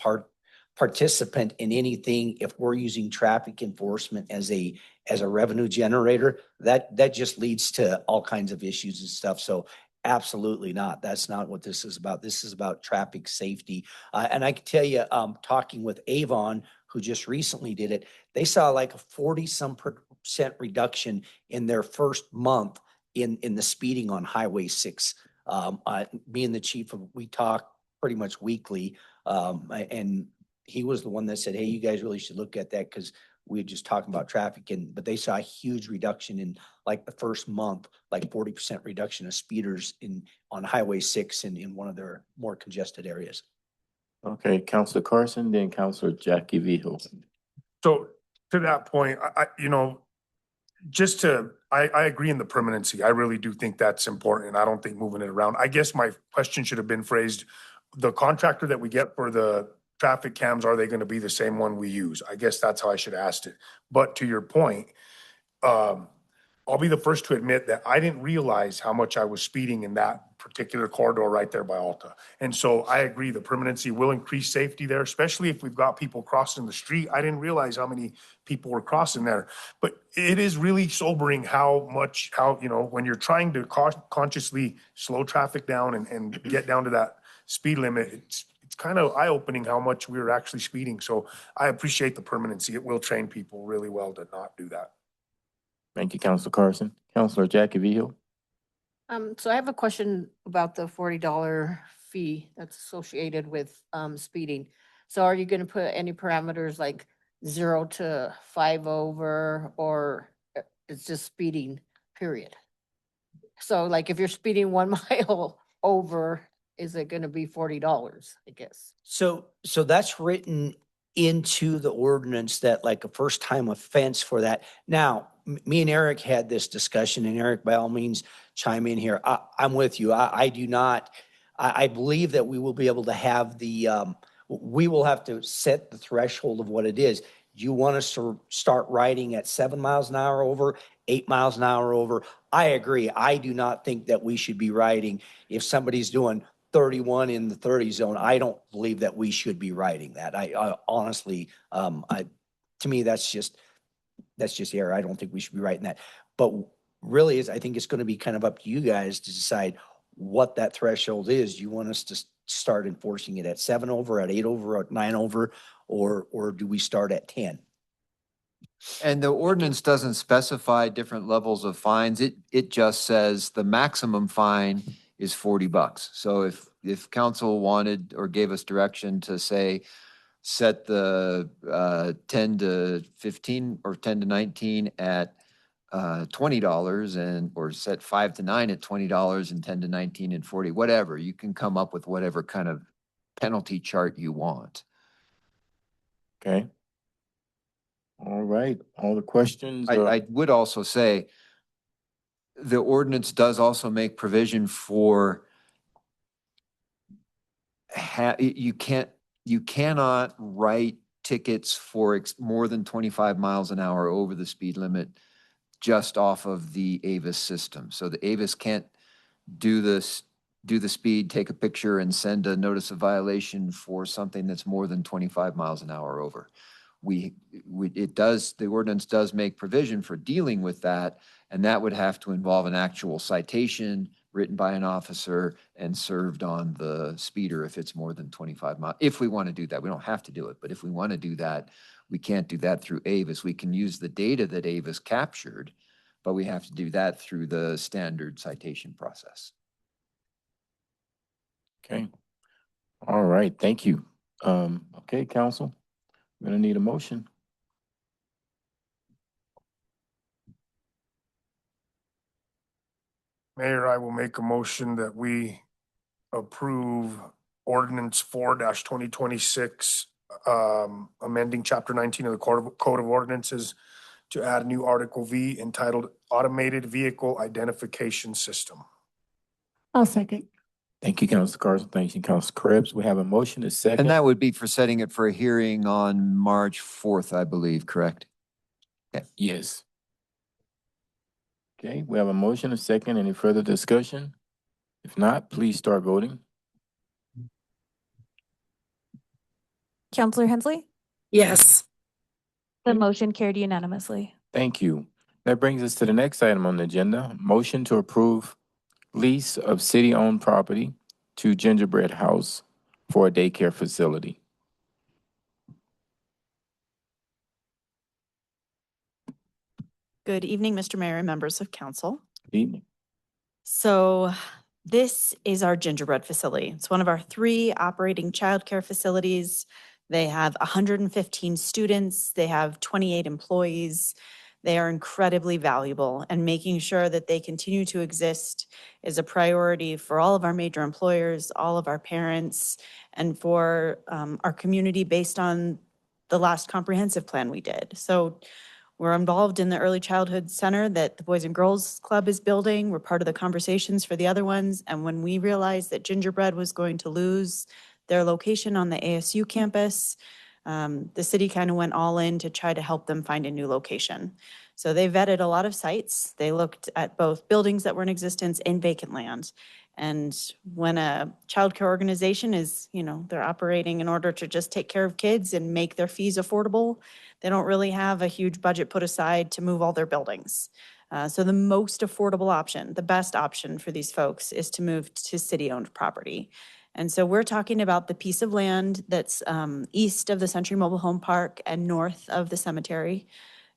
participant in anything if we're using traffic enforcement as a revenue generator. That just leads to all kinds of issues and stuff. So absolutely not. That's not what this is about. This is about traffic safety. And I can tell you, talking with Avon, who just recently did it, they saw like a 40% reduction in their first month in the speeding on Highway 6. Me and the chief, we talk pretty much weekly. And he was the one that said, hey, you guys really should look at that because we were just talking about traffic. But they saw a huge reduction in like the first month, like 40% reduction of speeders on Highway 6 in one of their more congested areas. Okay, Councilor Carson, then Councilor Jackie Vigil. So to that point, I agree in the permanency. I really do think that's important. I don't think moving it around. I guess my question should have been phrased, the contractor that we get for the traffic cams, are they going to be the same one we use? I guess that's how I should have asked it. But to your point, I'll be the first to admit that I didn't realize how much I was speeding in that particular corridor right there by Alta. And so I agree, the permanency will increase safety there, especially if we've got people crossing the street. I didn't realize how many people were crossing there. But it is really sobering how, when you're trying to consciously slow traffic down and get down to that speed limit, it's kind of eye-opening how much we were actually speeding. So I appreciate the permanency. It will train people really well to not do that. Thank you, Councilor Carson. Councilor Jackie Vigil. So I have a question about the $40 fee that's associated with speeding. So are you going to put any parameters like 0 to 5 over, or it's just speeding, period? So like if you're speeding 1 mile over, is it going to be $40, I guess? So that's written into the ordinance, that like a first time offense for that. Now, me and Eric had this discussion, and Eric, by all means, chime in here. I'm with you. I do not, I believe that we will be able to have we will have to set the threshold of what it is. you want us to start riding at 7 miles an hour over, 8 miles an hour over? I agree. I do not think that we should be riding if somebody's doing 31 in the 30 zone. I don't believe that we should be riding that. I honestly, to me, that's just error. I don't think we should be writing that. But really I think it's going to be kind of up to you guys to decide what that threshold is. Do you want us to start enforcing it at 7 over, at 8 over, at 9 over, or do we start at 10? And the ordinance doesn't specify different levels of fines. It just says the maximum fine is $40. So if council wanted or gave us direction to say, set the 10 to 15 or 10 to 19 at $20 and, or set 5 to 9 at $20 and 10 to 19 and 40, whatever, you can come up with whatever kind of penalty chart you want. Okay. All right, all the questions? I would also say the ordinance does also make provision for you cannot write tickets for more than 25 miles an hour over the speed limit just off of the Avis system. So the Avis can't do the speed, take a picture and send a notice of violation for something that's more than 25 miles an hour over. The ordinance does make provision for dealing with that, and that would have to involve an actual citation written by an officer and served on the speeder if it's more than 25 miles. If we want to do that, we don't have to do it, but if we want to do that, we can't do that through Avis. We can use the data that Avis captured, but we have to do that through the standard citation process. Okay. All right, thank you. Okay, council, I'm gonna need a motion. Mayor, I will make a motion that we approve ordinance 4-2026, amending chapter 19 of the Code of Ordinances to add a new Article V entitled Automated Vehicle Identification System. I'll second. Thank you, Council Carson. Thank you, Council Krebs. We have a motion, a second. And that would be for setting it for a hearing on March 4th, I believe, correct? Okay. Yes. Okay, we have a motion, a second. Any further discussion? If not, please start voting. Counselor Hensley? Yes. The motion carried unanimously. Thank you. That brings us to the next item on the agenda. Motion to approve lease of city-owned property to Gingerbread House for a daycare facility. Good evening, Mr. Mayor and members of council. Evening. So this is our gingerbread facility. It's one of our 3 operating childcare facilities. They have 115 students. They have 28 employees. They are incredibly valuable, and making sure that they continue to exist is a priority for all of our major employers, all of our parents, and for our community based on the last comprehensive plan we did. So we're involved in the early childhood center that the Boys and Girls Club is building. We're part of the conversations for the other ones. And when we realized that Gingerbread was going to lose their location on the ASU campus, the city kind of went all in to try to help them find a new location. So they vetted a lot of sites. They looked at both buildings that were in existence and vacant land. And when a childcare organization is, they're operating in order to just take care of kids and make their fees affordable, they don't really have a huge budget put aside to move all their buildings. So the most affordable option, the best option for these folks is to move to city-owned property. And so we're talking about the piece of land that's east of the Century Mobile Home Park and north of the cemetery.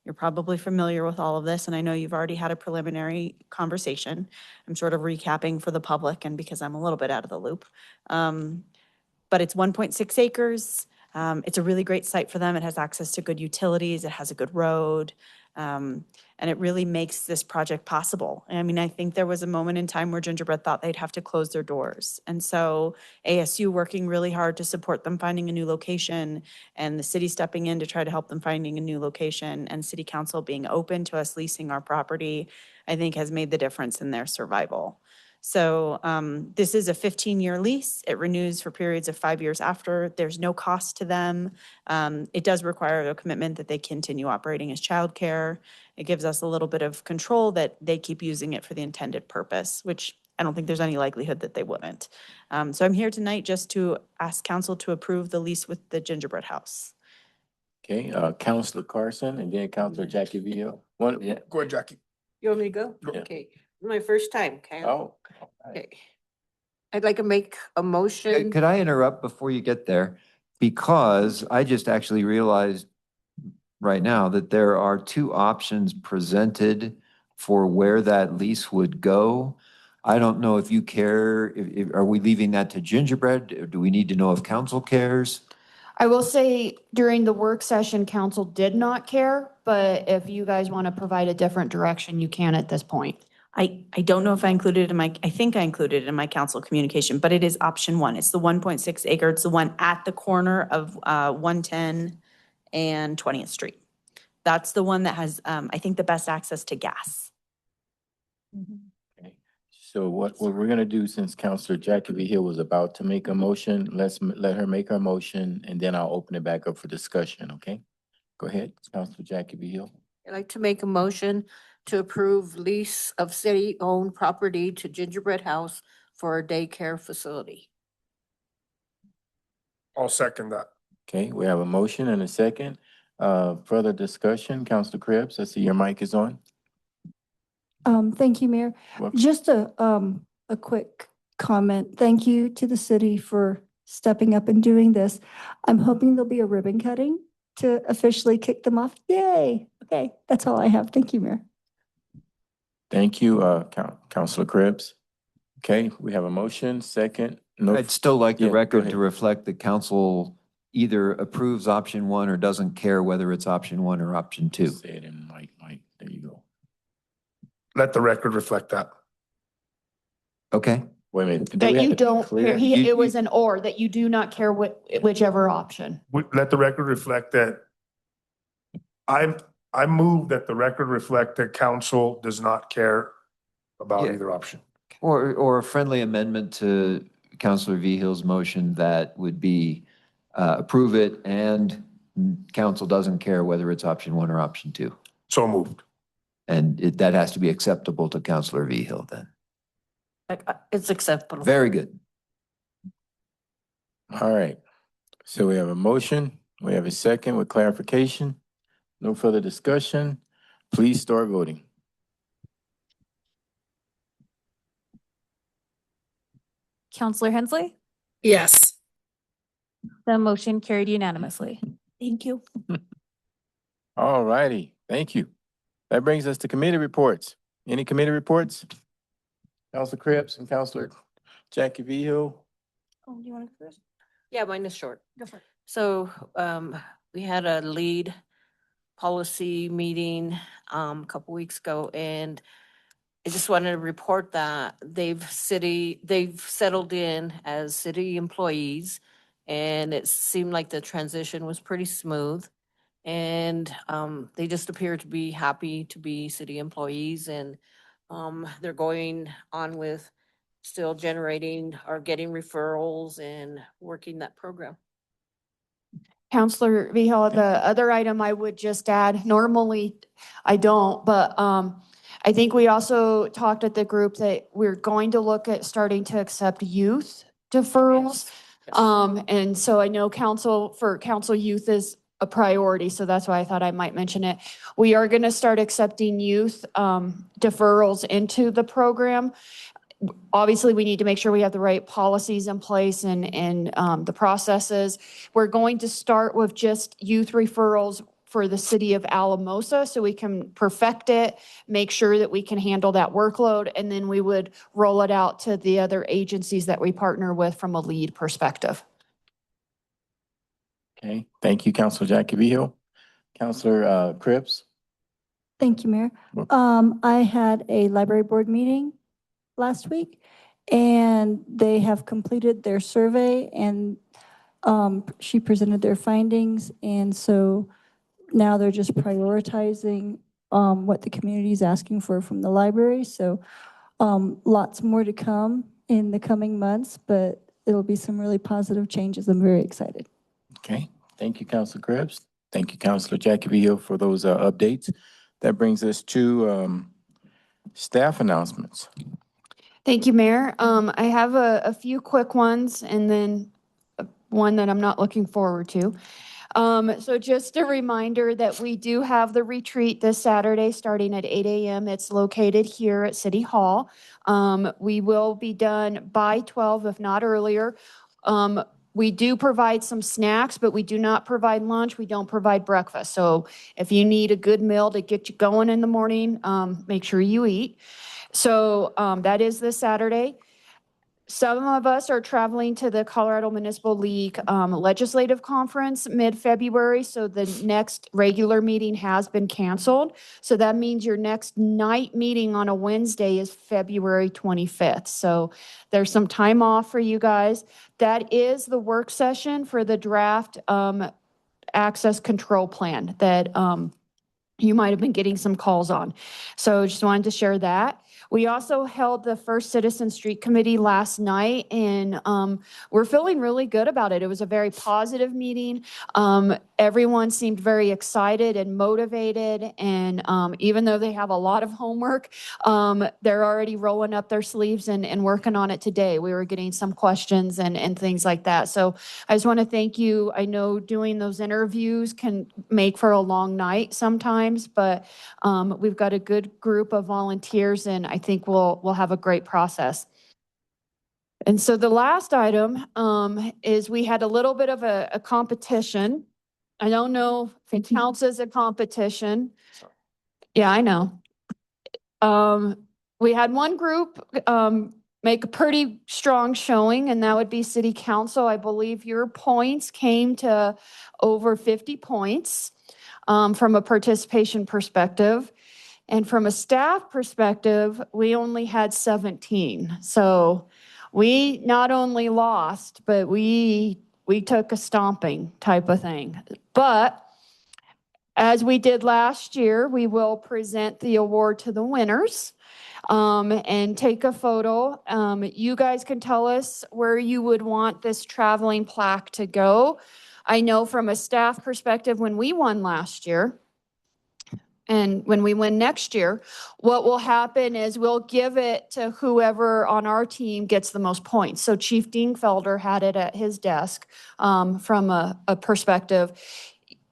You're probably familiar with all of this, and I know you've already had a preliminary conversation. I'm sort of recapping for the public and because I'm a little bit out of the loop. But it's 1.6 acres. It's a really great site for them. It has access to good utilities. It has a good road. And it really makes this project possible. I mean, I think there was a moment in time where Gingerbread thought they'd have to close their doors. And so ASU working really hard to support them finding a new location, and the city stepping in to try to help them finding a new location, and city council being open to us leasing our property, I think has made the difference in their survival. So this is a 15-year lease. It renews for periods of 5 years after. There's no cost to them. It does require a commitment that they continue operating as childcare. It gives us a little bit of control that they keep using it for the intended purpose, which I don't think there's any likelihood that they wouldn't. So I'm here tonight just to ask council to approve the lease with the Gingerbread House. Okay, Counselor Carson and then Counselor Jackie Villa. One, Yeah. Go ahead, Jackie. You want me to go? Yeah. Okay, my first time, okay? oh. Okay. I'd like to make a motion. Could I interrupt before you get there? Because I just actually realized right now that there are two options presented for where that lease would go. I don't know if you care, are we leaving that to Gingerbread? Or do we need to know if council cares? I will say during the work session, council did not care, but if you guys want to provide a different direction, you can at this point. I don't know if I included it in my, I think I included it in my council communication, but it is option one. It's the 1.6 acre. It's the one at the corner of 110 and 20th Street. That's the one that has, I think, the best access to gas. Okay. So what we're gonna do, since Counselor Jackie V. Hill was about to make a motion, let her make her motion and then I'll open it back up for discussion, okay? Go ahead, Counselor Jackie V. Hill. I'd like to make a motion to approve lease of city-owned property to Gingerbread House for a daycare facility. I'll second that. Okay, we have a motion and a second. Further discussion, Counselor Krebs, I see your mic is on. Thank you, Mayor. Welcome. Just a quick comment. Thank you to the city for stepping up and doing this. I'm hoping there'll be a ribbon cutting to officially kick them off. Yay. Okay, that's all I have. Thank you, Mayor. Thank you, Counselor Krebs. Okay, we have a motion, second. No, I'd still like the Yeah, go record ahead. to reflect that council either approves option one or doesn't care whether it's option one or option two. Say it in Mike, there you go. Let the record reflect that. Okay? Wait a minute. do we That have you to be don't, clear? it was an or, that you do not care whichever option. Let the record reflect that. I move that the record reflect that council does not care about Yeah. either option. Or a friendly amendment to Counselor Vihil's motion that would be approve it and council doesn't care whether it's option one or option two. So moved. And that has to be acceptable to Counselor Vihil then. It's acceptable. Very good. All right. So we have a motion. We have a second with clarification. No further discussion. Please start voting. Counselor Hensley? Yes. The motion carried unanimously. Thank you. All righty. Thank you. That brings us to committee reports. Any committee reports? Counselor Krebs and Counselor Jackie V. Hill. Oh, do you want to go first? Yeah, mine is short. Go for it. So, we had a lead policy meeting, a couple weeks ago, and I just wanted to report that they've settled in as city employees, and it seemed like the transition was pretty smooth. And, they just appear to be happy to be city employees, and, they're going on with still generating or getting referrals and working that program. Counselor Vihil, the other item I would just add, normally I don't, but I think we also talked at the group that we're going to look at starting to accept youth deferrals. Yes. And so I know council youth is a priority, so that's why I thought I might mention it. We are going to start accepting youth deferrals into the program. Obviously, we need to make sure we have the right policies in place and the processes. We're going to start with just youth referrals for the city of Alamosa so we can perfect it, make sure that we can handle that workload, and then we would roll it out to the other agencies that we partner with from a lead perspective. Okay, thank you, Counselor Jackie V. Hill. Counselor Krebs. Thank you, Mayor. I had a library board meeting last week and they have completed their survey and she presented their findings. And so now they're just prioritizing what the community is asking for from the library. So Lots more to come in the coming months, but it'll be some really positive changes. I'm very excited. Okay, thank you, Councilor Krebs. Thank you, Councilor Jackie Hill, for those updates. That brings us to staff announcements. Thank you, Mayor. I have a few quick ones and then one that I'm not looking forward to. So just a reminder that we do have the retreat this Saturday, starting at 8 a.m. It's located here at City Hall. We will be done by 12, if not earlier. We do provide some snacks, but we do not provide lunch. We don't provide breakfast. So if you need a good meal to get you going in the morning, make sure you eat. So that is this Saturday. Some of us are traveling to the Colorado Municipal League Legislative Conference mid-February, so the next regular meeting has been canceled. So that means your next night meeting on a Wednesday is February 25th. So there's some time off for you guys. That is the work session for the draft access control plan that you might have been getting some calls on. So just wanted to share that. We also held the first Citizen Street Committee last night, and we're feeling really good about it. It was a very positive meeting. Everyone seemed very excited and motivated, and even though they have a lot of homework, they're already rolling up their sleeves and working on it today. We were getting some questions and things like that. So I just want to thank you. I know doing those interviews can make for a long night sometimes, but we've got a good group of volunteers, and I think we'll have a great process. And so the last item is we had a little bit of a competition. I don't know if it counts as a competition. Yeah, I know. We had one group make a pretty strong showing, and that would be City Council. I believe your points came to over 50 points from a participation perspective. And from a staff perspective, we only had 17. So we not only lost, but we took a stomping type of thing. But as we did last year, we will present the award to the winners and take a photo. You guys can tell us where you would want this traveling plaque to go. I know from a staff perspective, when we won last year, and when we win next year, what will happen is we'll give it to whoever on our team gets the most points. So Chief Dingfelder had it at his desk from a perspective.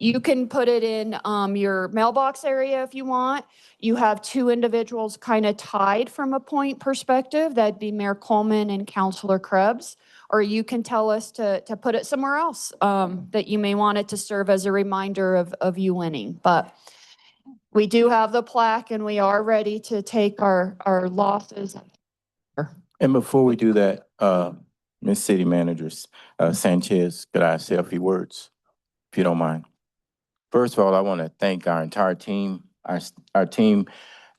You can put it in your mailbox area if you want. You have two individuals kind of tied from a point perspective. That'd be Mayor Coleman and Councilor Krebs. Or you can tell us to put it somewhere else that you may want it to serve as a reminder of you winning. But we do have the plaque, and we are ready to take our losses. And before we do that, Ms. City Manager Sanchez, could I say a few words, if you don't mind? First of all, I want to thank our entire team. Our team,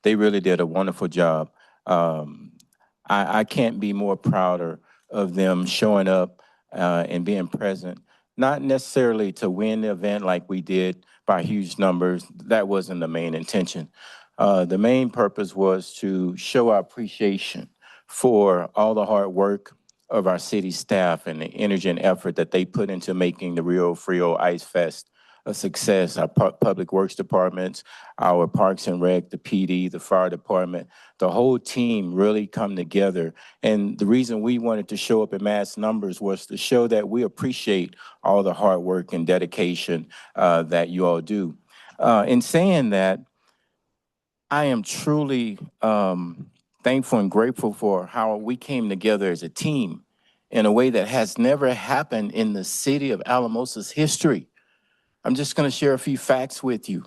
they really did a wonderful job. I can't be more prouder of them showing up and being present, not necessarily to win the event like we did by huge numbers. That wasn't the main intention. The main purpose was to show our appreciation for all the hard work of our city staff and the energy and effort that they put into making the Rio Frio Ice Fest a success. Our public works departments, our parks and rec, the PD, the fire department, the whole team really come together. And the reason we wanted to show up in mass numbers was to show that we appreciate all the hard work and dedication that you all do. In saying that, I am truly thankful and grateful for how we came together as a team in a way that has never happened in the city of Alamosa's history. I'm just going to share a few facts with you.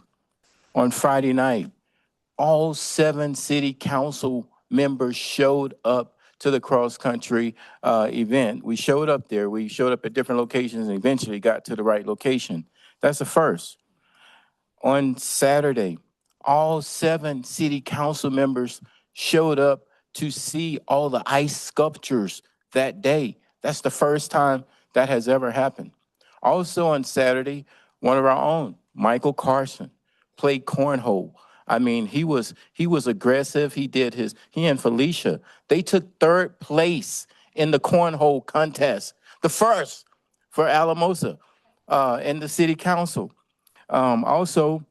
On Friday night, all 7 city council members showed up to the cross-country event. We showed up there. We showed up at different locations and eventually got to the right location. That's the first. On Saturday, all 7 city council members showed up to see all the ice sculptures that day. That's the first time that has ever happened. Also on Saturday, one of our own, Michael Carson, played cornhole I mean, he was aggressive. He and Felicia, they took third place in the cornhole contest, the first for Alamosa, in the city council. Also,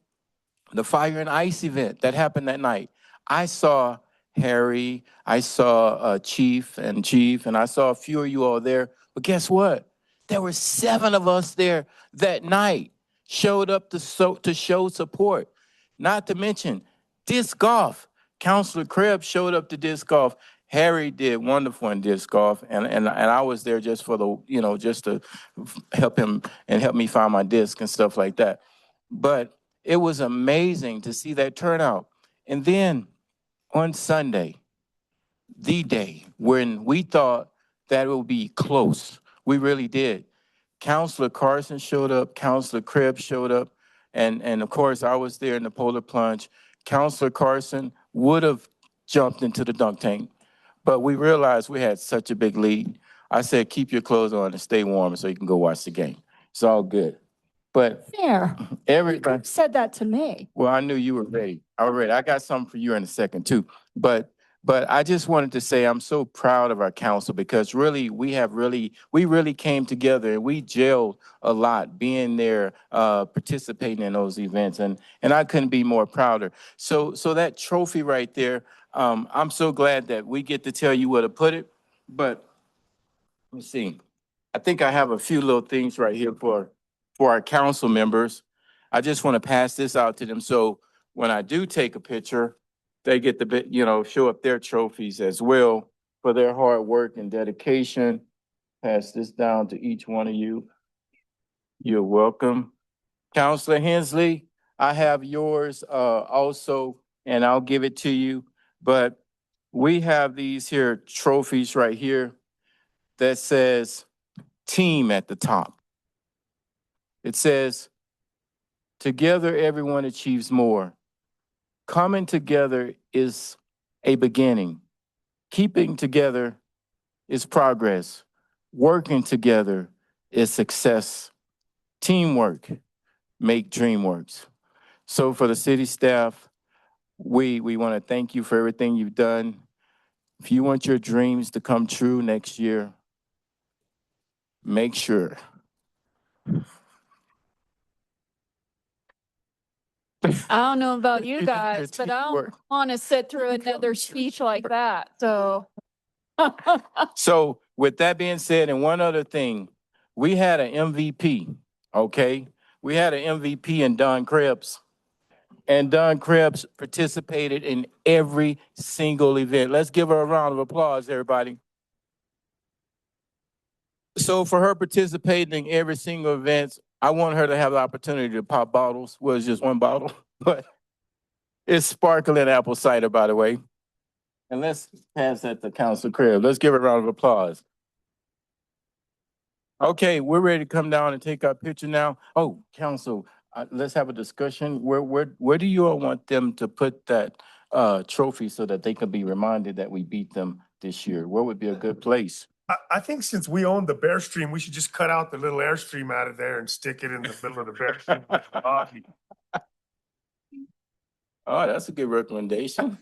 the fire and ice event that happened that night. I saw Harry, I saw Chief, and I saw a few of you all there. But guess what? There were 7 of us there that night, showed up to show support. Not to mention disc golf. Counselor Krebs showed up to disc golf. Harry did wonderful in disc golf, and I was there just for the, just to help him and help me find my disc and stuff like that. But it was amazing to see that turnout. And then on Sunday, the day when we thought that it would be close, we really did. Counselor Carson showed up, Counselor Krebs showed up, and of course I was there in the polar plunge. Counselor Carson would have jumped into the dunk tank, but we realized we had such a big lead. I said, keep your clothes on and stay warm so you can go watch the game. It's all good. But Fair. everybody Said that to me. well, I knew you were ready. I was ready. I got something for you in a second too. But I just wanted to say I'm so proud of our council because really we really came together and we gelled a lot being there, participating in those events, and I couldn't be more prouder. So that trophy right there, I'm so glad that we get to tell you where to put it. But let me see. I think I have a few little things right here for our council members. I just want to pass this out to them. So when I do take a picture, they get to show up their trophies as well for their hard work and dedication. Pass this down to each one of you. You're welcome. Counselor Hensley, I have yours also, and I'll give it to you. But we have these here trophies right here that says team at the top. It says, together everyone achieves more. Coming together is a beginning. Keeping together is progress. Working together is success. Teamwork make dream works. So for the city staff, we want to thank you for everything you've done. If you want your dreams to come true next year, make sure I don't know about you guys, but I don't Teamwork. want to sit through another speech like that, so. So with that being said, and one other thing, we had an MVP, okay? We had an MVP in Don Krebs. And Don Krebs participated in every single event. Let's give her a round of applause, everybody. So for her participating in every single event, I want her to have the opportunity to pop bottles. Well, it's just one bottle, but it's sparkling apple cider, by the way. And let's pass that to Councilor Krebs. Let's give her a round of applause. Okay, we're ready to come down and take our picture now. Oh, council, let's have a discussion. Where do you all want them to put that trophy so that they can be reminded that we beat them this year? Where would be a good place? I think since we own the Bear Stream, we should just cut out the little Airstream out of there and stick it in the middle of the Bear Stream. Oh, that's a good recommendation,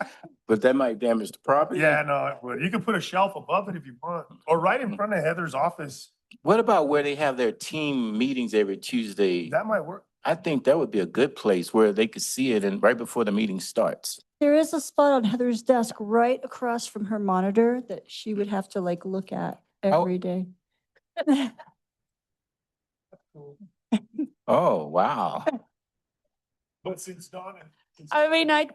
but that might damage the property. Yeah, no, it would. You can put a shelf above it if you want, or right in front of Heather's office. What about where they have their team meetings every Tuesday? That might work. I think that would be a good place where they could see it and right before the meeting starts. There is a spot on Heather's desk right across from her monitor that she would have to like look at every day. Oh, wow. But since Donna. I mean, You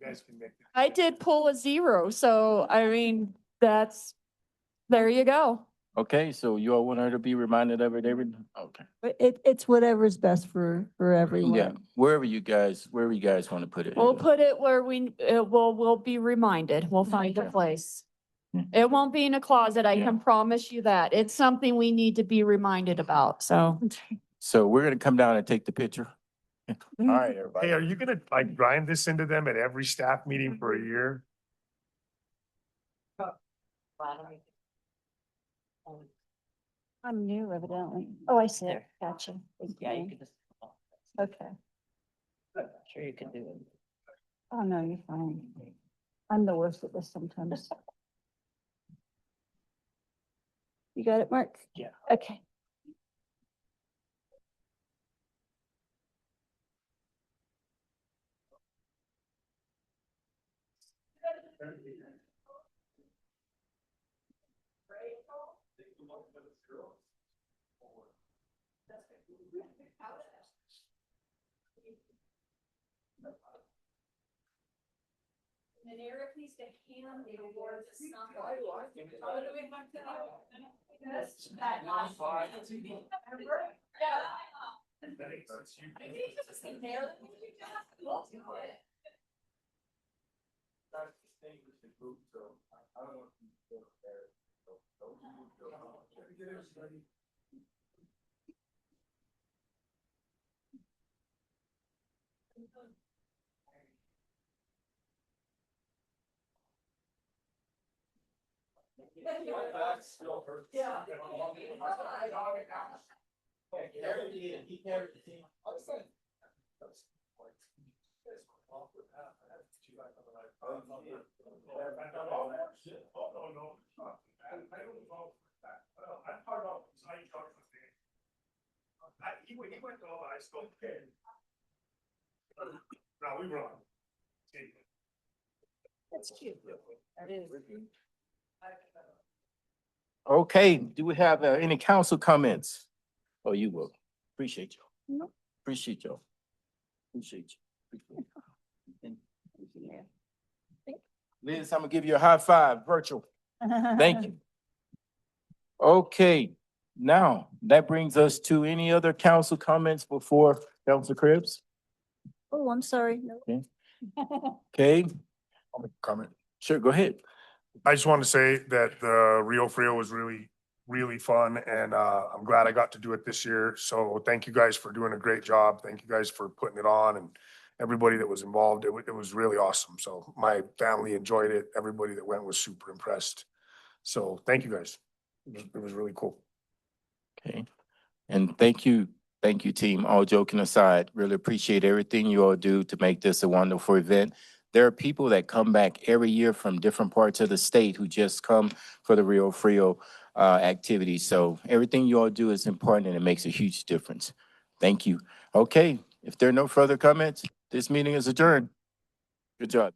guys can make it. I did pull a 0, so I mean, there you go. Okay, so you all want her to be reminded of it okay. But it's whatever's best for everyone. Yeah, wherever you guys want to put it. We'll put it where we'll be reminded. We'll find a place. Yeah. It won't be in a closet, I Yeah. can promise you that. It's something we need to be reminded about, so. So we're gonna come down and take the picture. All right, everybody. Hey, are you gonna like grind this into them at every staff meeting for a year? I'm new evidently. Oh, I see it. Gotcha. Yeah, you can just. Okay. Sure you can do it. Oh, no, you're fine. I'm the worst at this sometimes. You got it, Mark? Yeah. Okay. That's cute. That is. Okay, do we have any council comments? Oh, you will. Appreciate you. Appreciate you. Appreciate you. Liz, I'm gonna give you a high five, virtual. Thank you. Okay, now that brings us to any other council comments before Council Cribs? Oh, I'm sorry. No. Okay, I'll make a comment. sure, go ahead. I just want to say that the Rio Frio was really fun, and I'm glad I got to do it this year. So thank you guys for doing a great job. Thank you guys for putting it on, and everybody that was involved. It was really awesome. So my family enjoyed it. Everybody that went was super impressed. So thank you guys. It was really cool. Okay, and thank you, team. All joking aside, really appreciate everything you all do to make this a wonderful event. There are people that come back every year from different parts of the state who just come for the Rio Frio activity. So everything you all do is important and it makes a huge difference. Thank you. Okay, if there are no further comments, this meeting is adjourned. Good job.